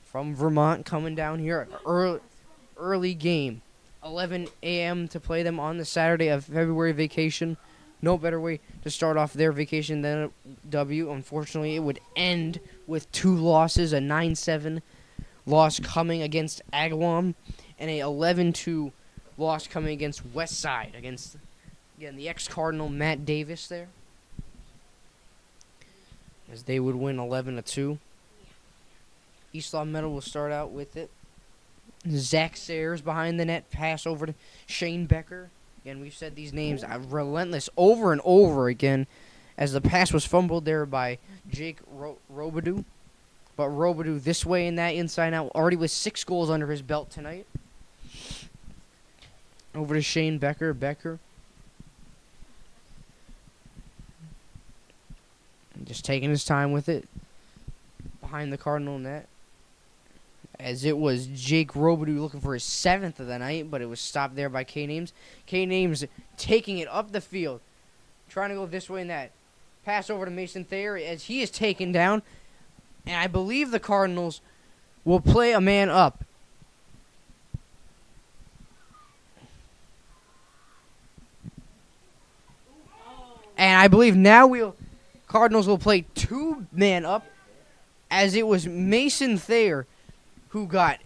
from Vermont, coming down here. Early game. 11 a.m. to play them on the Saturday of February vacation. No better way to start off their vacation than a W. Unfortunately, it would end with 2 losses, a 9-7 loss coming against Agawam, and a 11-2 loss coming against Westside, against, again, the ex-Cardinal Matt Davis there, as they would win 11-2. East Longmeadow will start out with it. Zach Sayers behind the net, pass over to Shane Becker. Again, we've said these names are relentless over and over again, as the pass was fumbled there by Jake Robidoux. But Robidoux this way and that, inside out, already with 6 goals under his belt tonight. Over to Shane Becker. Becker just taking his time with it behind the Cardinal net, as it was Jake Robidoux looking for his 7th of the night, but it was stopped there by K-Names. K-Names taking it up the field, trying to go this way and that. Pass over to Mason Thayer as he is taken down, and I believe the Cardinals will play a man up. And I believe now Cardinals will play 2 man up, as it was Mason Thayer who got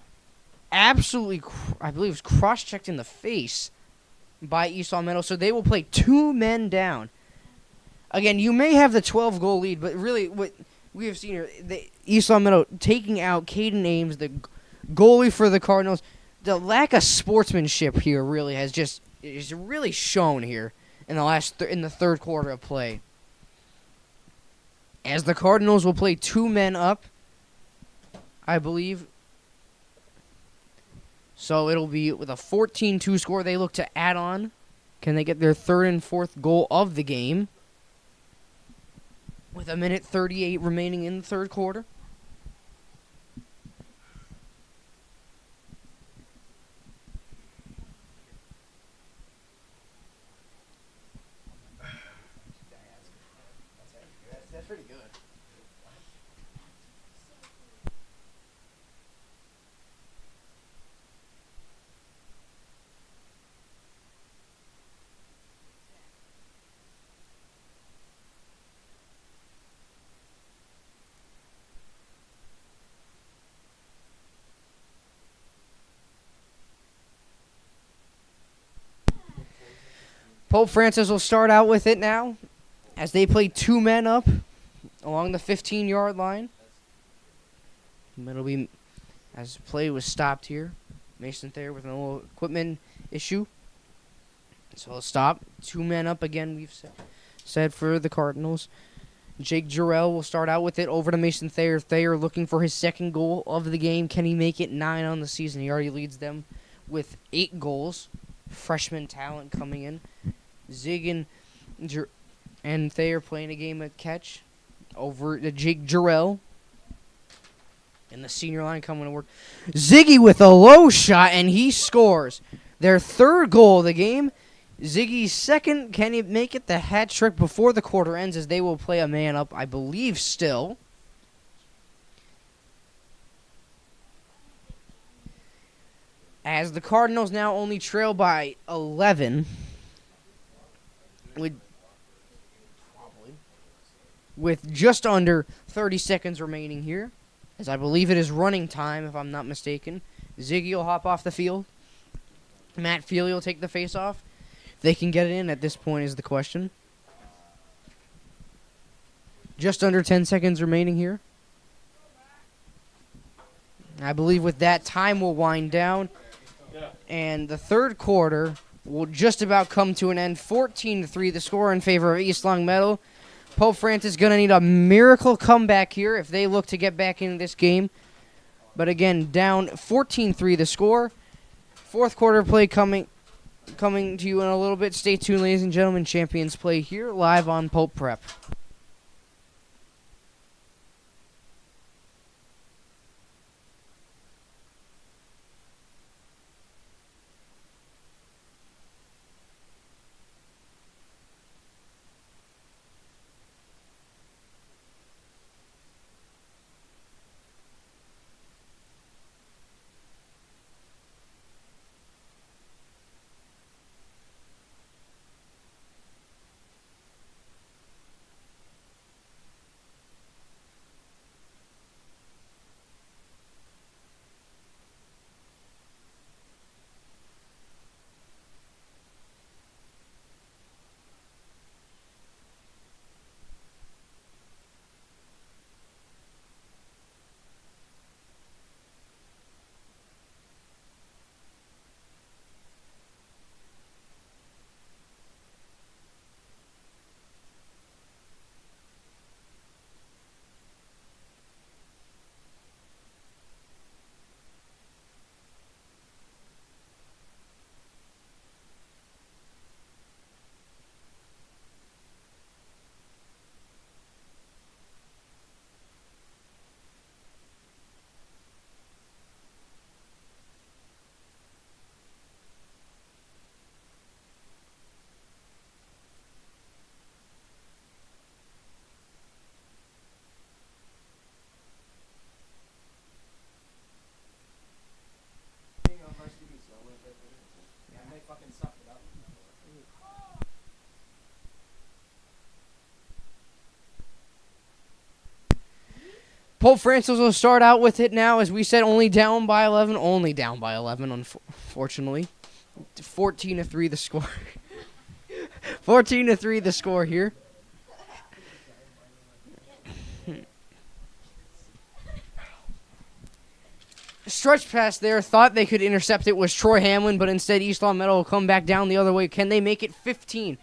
absolutely, I believe, was cross-checked in the face by East Longmeadow. So they will play 2 men down. Again, you may have the 12-goal lead, but really what we have seen here, East Longmeadow taking out Caden Ames, the goalie for the Cardinals. The lack of sportsmanship here really is really shown here in the in the third quarter of play, as the Cardinals will play 2 men up, I believe. So it'll be with a 14-2 score. They look to add on. Can they get their 3rd and 4th goal of the game with 1:38 remaining in the third quarter? That's pretty good. Pope Francis will start out with it now, as they play 2 men up along the 15-yard line. It'll be, as play was stopped here, Mason Thayer with a little equipment issue. So he'll stop. 2 men up again, we've said for the Cardinals. Jake Jarrell will start out with it over to Mason Thayer. Thayer looking for his 2nd goal of the game. Can he make it 9 on the season? He already leads them with 8 goals. Freshman talent coming in. Zig and Thayer playing a game of catch over to Jake Jarrell. And the senior line coming to work. Ziggy with a low shot, and he scores their 3rd goal of the game. Ziggy's 2nd. Can he make it the hat trick before the quarter ends, as they will play a man up, I believe, still. As the Cardinals now only trail by 11 with just under 30 seconds remaining here, as I believe it is running time, if I'm not mistaken. Ziggy will hop off the field. Matt Feely will take the face-off. If they can get it in at this point is the question. Just under 10 seconds remaining here. I believe with that, time will wind down. And the third quarter will just about come to an end. 14-3 the score in favor of East Longmeadow. Pope Francis is going to need a miracle comeback here if they look to get back into this game. But again, down 14-3 the score. Fourth quarter play coming to you in a little bit. Stay tuned, ladies and gentlemen. Champions play here live on Pope Prep. Pope Francis will start out with it now, as we said, only down by 11. Only down by 11, unfortunately. 14-3 the score. 14-3 the score here. Stretch pass there. Thought they could intercept it was Troy Hamlin, but instead East Longmeadow will come back down the other way. Can they make it 15?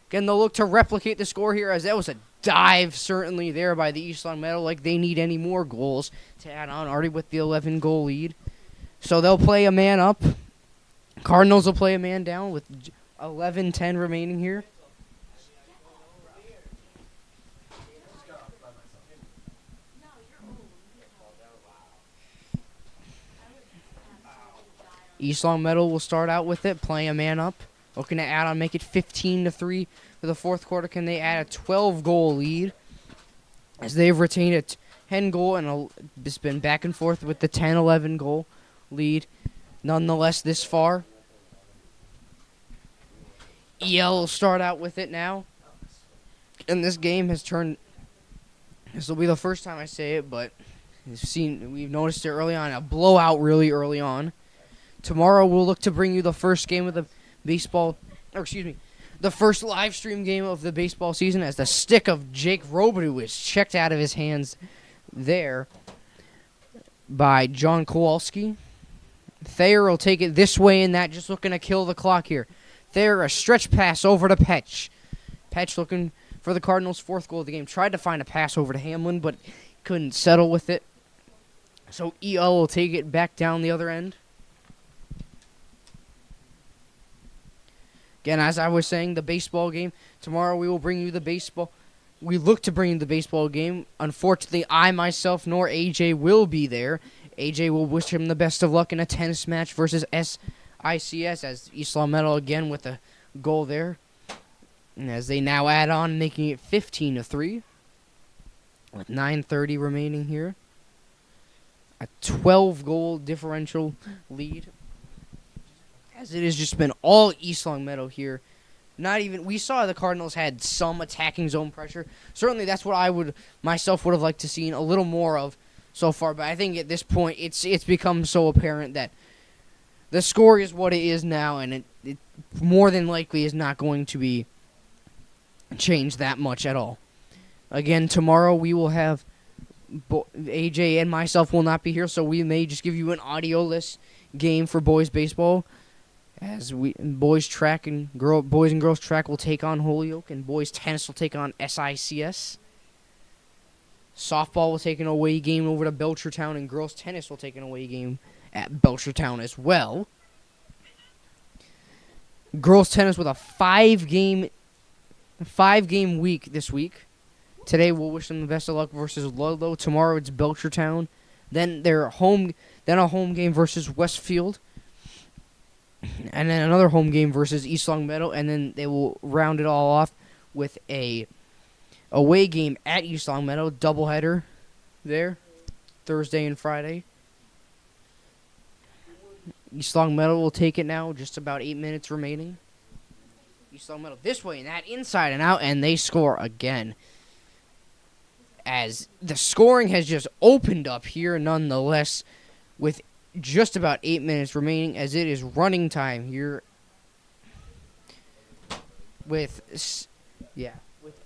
Again, they'll look to replicate the score here, as that was a dive certainly there by the East Longmeadow, like they need any more goals to add on, already with the 11-goal lead. So they'll play a man up. Cardinals will play a man down with 11:10 remaining here. East Longmeadow will start out with it, play a man up. Looking to add on, make it 15-3 for the fourth quarter. Can they add a 12-goal lead? As they've retained a 10-goal and it's been back and forth with the 10-11 goal lead. Nonetheless, this far. EL will start out with it now. And this game has turned. This will be the first time I say it, but we've noticed it early on. A blowout really early on. Tomorrow we'll look to bring you the first game of the the first live stream game of the baseball season, as the stick of Jake Robidoux is checked out of his hands there by John Kowalski. Thayer will take it this way and that, just looking to kill the clock here. Thayer, a stretch pass over to Petch. Petch looking for the Cardinals' fourth goal of the game. Tried to find a pass over to Hamlin, but couldn't settle with it. So EL will take it back down the other end. Again, as I was saying, the baseball game. Tomorrow we will bring you the baseball. We look to bring you the baseball game. Unfortunately, I myself nor AJ will be there. AJ will wish him the best of luck in a tennis match versus SICS, as East Longmeadow again with a goal there. And as they now add on, making it 15-3. With 9:30 remaining here. A 12-goal differential lead. as it has just been all East Longmeadow here. We saw the Cardinals had some attacking zone pressure. Certainly that's what I would have liked to see a little more of so far, but I think at this point it's become so apparent that the score is what it is now, and it more than likely is not going to be changed that much at all. Again, tomorrow we will have AJ and myself will not be here, so we may just give you an audio-less game for boys baseball. As boys and girls track will take on Holyoke, and boys tennis will take on SICS. Softball will take an away game over to Belchertown, and girls tennis will take an away game at Belchertown as well. Girls tennis with a five-game week this week. Today we'll wish them the best of luck versus Ludlow. Tomorrow it's Belchertown. Then a home game versus Westfield. And then another home game versus East Longmeadow, and then they will round it all off with a away game at East Longmeadow, doubleheader there, Thursday and Friday. East Longmeadow will take it now, just about 8 minutes remaining. East Longmeadow this way and that, inside and out, and they score again. As the scoring has just opened up here nonetheless, with just about 8 minutes remaining, as it is running time here. With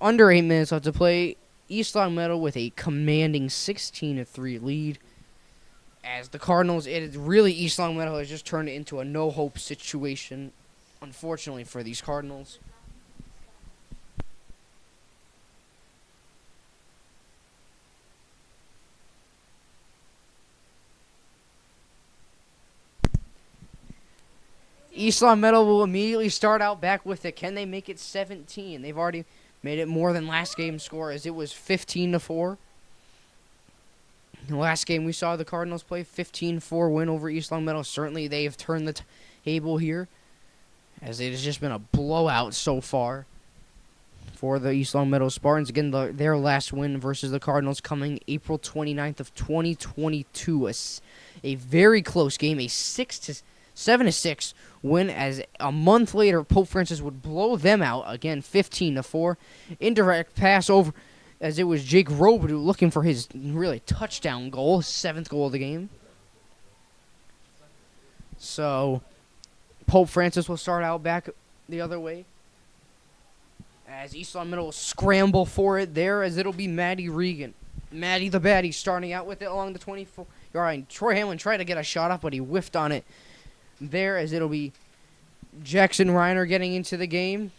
under 8 minutes left to play, East Longmeadow with a commanding 16-3 lead. As the Cardinals, East Longmeadow has just turned it into a no-hope situation, unfortunately for these Cardinals. East Longmeadow will immediately start out back with it. Can they make it 17? They've already made it more than last game's score, as it was 15-4. The last game we saw the Cardinals play, 15-4 win over East Longmeadow. Certainly they have turned the table here, as it has just been a blowout so far for the East Longmeadow Spartans. Again, their last win versus the Cardinals coming April 29th of 2022. A very close game, a 7-6 win, as a month later Pope Francis would blow them out again, 15-4. Indirect pass over, as it was Jake Robidoux looking for his really touchdown goal, 7th goal of the game. So Pope Francis will start out back the other way, as East Longmeadow will scramble for it there, as it'll be Maddie Regan. Maddie the Baddie starting out with it along the 24-yard line. Troy Hamlin tried to get a shot off, but he whiffed on it there, as it'll be Jackson Reiner getting into the game.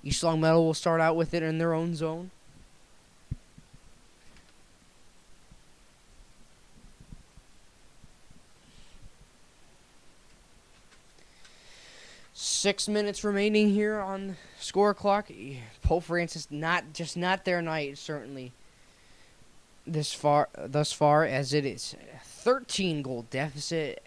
East Longmeadow will start out with it in their own zone. Six minutes remaining here on the score clock. Pope Francis not their night, certainly. Thus far, as it is 13 goal deficit.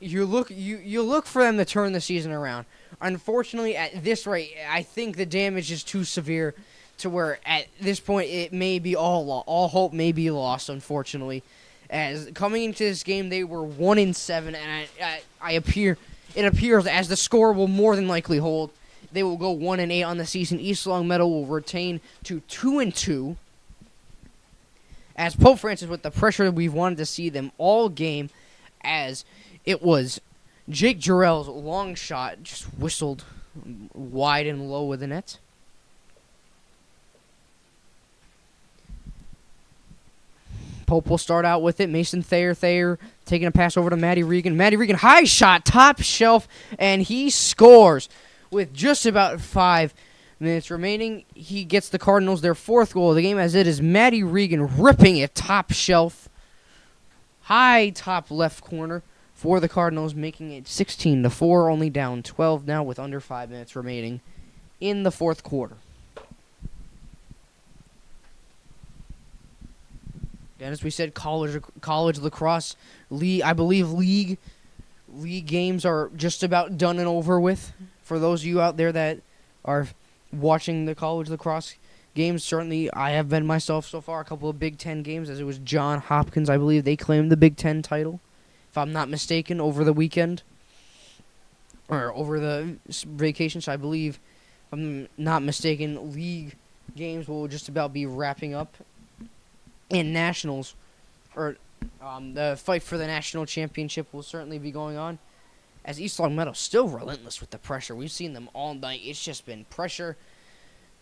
You look for them to turn the season around. Unfortunately, at this rate, I think the damage is too severe to where at this point it may be all hope may be lost. Unfortunately, as coming into this game they were 1-7, and it appears as the score will more than likely hold, they will go 1-8 on the season. East Longmeadow will retain to 2-2. As Pope Francis, with the pressure we've wanted to see them all game, as it was Jake Jarrell's long shot just whistled wide and low with the net. Pope will start out with it. Mason Thayer taking a pass over to Maddie Regan. Maddie Regan, high shot, top shelf, and he scores with just about 5 minutes remaining. He gets the Cardinals their 4th goal of the game, as it is Maddie Regan ripping it top shelf, high top left corner for the Cardinals, making it 16-4, only down 12 now with under 5 minutes remaining in the 4th quarter. And as we said, college lacrosse league, I believe league games are just about done and over with. For those of you out there that are watching the college lacrosse games. Certainly, I have been myself so far. A couple of Big Ten games, as it was John Hopkins, I believe they claimed the Big Ten title, if I'm not mistaken, over the weekend or over the vacation. So I believe, if I'm not mistaken, league games will just about be wrapping up, and nationals, or the fight for the national championship will certainly be going on. As East Longmeadow still relentless with the pressure. We've seen them all night. It's just been pressure.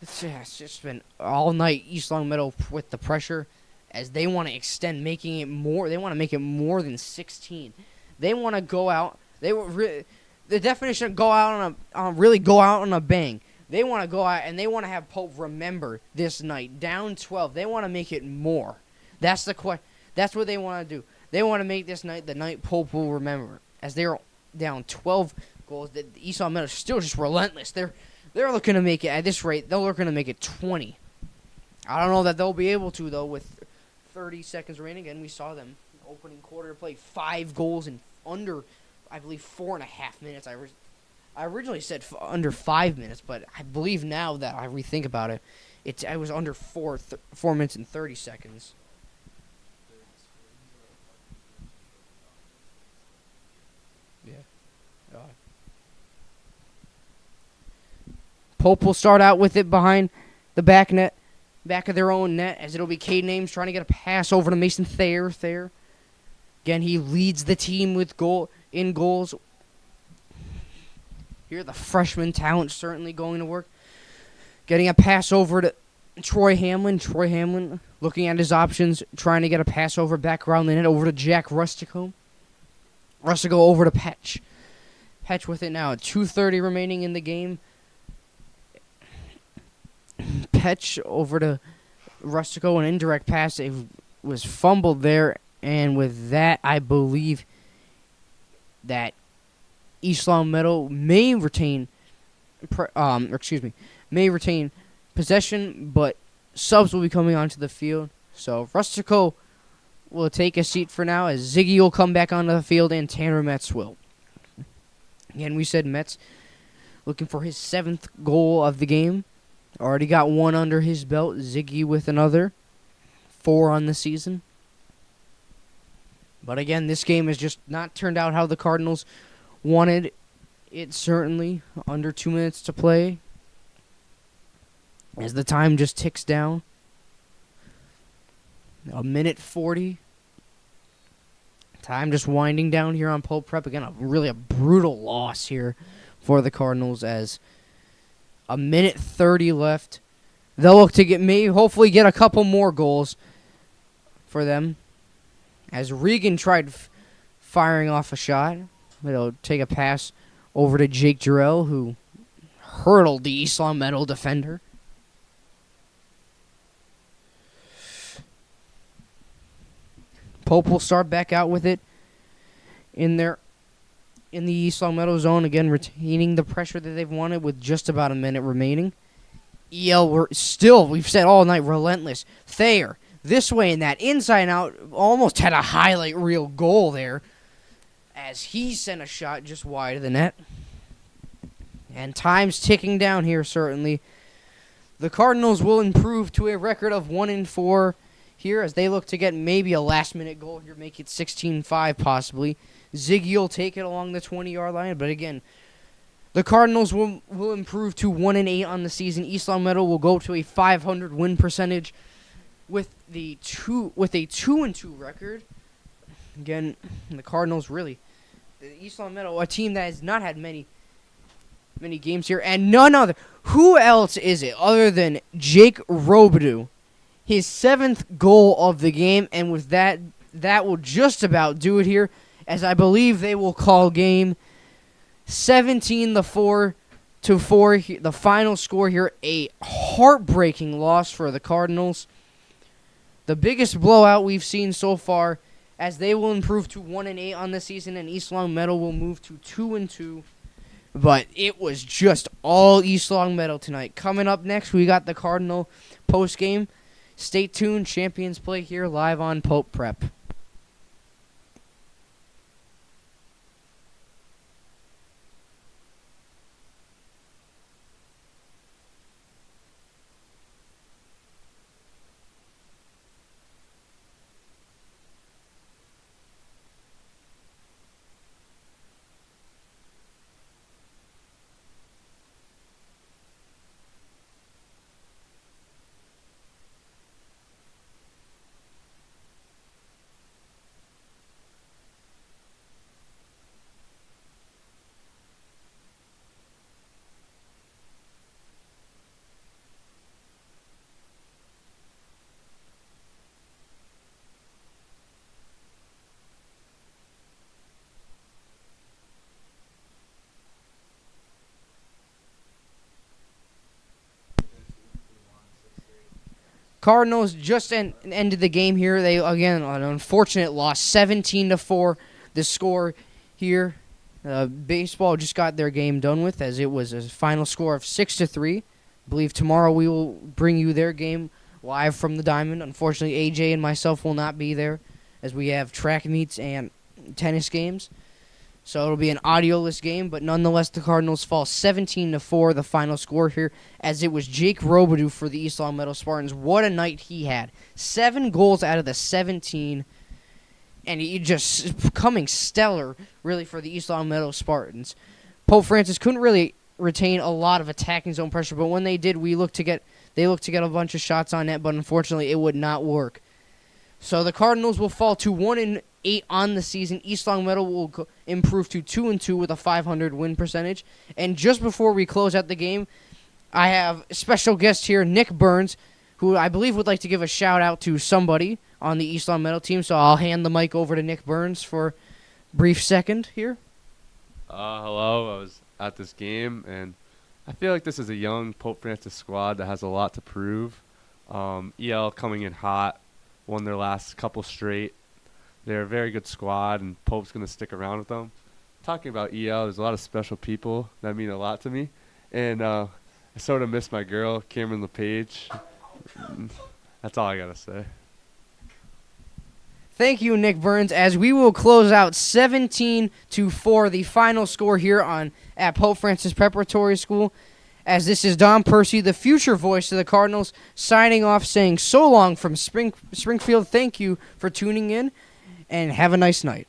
It's just been all night East Longmeadow with the pressure, as they want to extend, making it more. They want to make it more than 16. They want to go out. The definition of go out really go out on a bang. They want to go out and they want to have Pope remember this night down 12. They want to make it more. That's the That's what they want to do. They want to make this night the night Pope will remember, as they're down 12 goals. The East Longmeadow is still just relentless. They're looking to make it, at this rate, they're looking to make it 20. I don't know that they'll be able to, though, with 30 seconds remaining. And we saw them opening quarter play 5 goals in under, I believe, 4.5 minutes. I originally said under 5 minutes, but I believe now that I rethink about it, it was under 4 minutes and 30 seconds. Yeah. Pope will start out with it behind the back of their own net, as it'll be Caden Ames trying to get a pass over to Mason Thayer. Again, he leads the team with goals. Here, the freshman talent certainly going to work. Getting a pass over to Troy Hamlin. Troy Hamlin looking at his options, trying to get a pass over back around the net over to Jack Rustico. Rustico over to Petch. Petch with it now. 2:30 remaining in the game. Petch over to Rustico, an indirect pass. It was fumbled there, and with that, I believe that East Longmeadow may retain possession, but subs will be coming onto the field. So Rustico will take a seat for now, as Ziggy will come back onto the field and Tanner Metz will. Again, we said Metz looking for his 7th goal of the game. Already got 1 under his belt. Ziggy with another. 4 on the season. But again, this game has just not turned out how the Cardinals wanted it, certainly. Under 2 minutes to play, as the time just ticks down. 1:40. Time just winding down here on Pope Prep. Again, really a brutal loss here for the Cardinals, as 1:30 left. They'll look to hopefully get a couple more goals for them, as Regan tried firing off a shot. They'll take a pass over to Jake Jarrell, who hurdled the East Longmeadow defender. Pope will start back out with it in the East Longmeadow zone, again retaining the pressure that they've wanted with just about a minute remaining. We've said all night, relentless. Thayer, this way and that, inside and out, almost had a highlight reel goal there, as he sent a shot just wide of the net. And time's ticking down here, certainly. The Cardinals will improve to a record of 1-4 here, as they look to get maybe a last-minute goal here, make it 16-5 possibly. Ziggy will take it along the 20-yard line, but again, the Cardinals will improve to 1-8 on the season. East Longmeadow will go to a 500 win percentage with a 2-2 record. Again, the Cardinals the East Longmeadow, a team that has not had many games here, and none other. Who else is it other than Jake Robidoux? His 7th goal of the game, and with that will just about do it here, as I believe they will call game 17-4. The final score here, a heartbreaking loss for the Cardinals. The biggest blowout we've seen so far, as they will improve to 1-8 on the season, and East Longmeadow will move to 2-2. But it was just all East Longmeadow tonight. Coming up next, we got the Cardinal post-game. Stay tuned. Champions play here live on Pope Prep. Cardinals just ended the game here. They, again, an unfortunate loss, 17-4, the score here. Baseball just got their game done with, as it was a final score of 6-3. I believe tomorrow we will bring you their game live from the Diamond. Unfortunately, AJ and myself will not be there, as we have track meets and tennis games. So it'll be an audio-less game, but nonetheless, the Cardinals fall 17-4, the final score here, as it was Jake Robidoux for the East Longmeadow Spartans. What a night he had. 7 goals out of the 17, and he just coming stellar, really, for the East Longmeadow Spartans. Pope Francis couldn't really retain a lot of attacking zone pressure, but when they did, they looked to get a bunch of shots on net, but unfortunately, it would not work. So the Cardinals will fall to 1-8 on the season. East Longmeadow will improve to 2-2 with a .500 win percentage. And just before we close out the game, I have a special guest here, Nick Burns, who I believe would like to give a shout-out to somebody on the East Longmeadow team. So I'll hand the mic over to Nick Burns for a brief second here. Hello. I was at this game, and I feel like this is a young Pope Francis squad that has a lot to prove. EL coming in hot, won their last couple straight. They're a very good squad, and Pope's going to stick around with them. Talking about EL, there's a lot of special people that mean a lot to me. And I sort of miss my girl, Cameron LePage. That's all I got to say. Thank you, Nick Burns, as we will close out 17-4, the final score here at Pope Francis Preparatory School. As this is Don Percy, the future voice of the Cardinals, signing off, saying so long from Springfield. Thank you for tuning in, and have a nice night.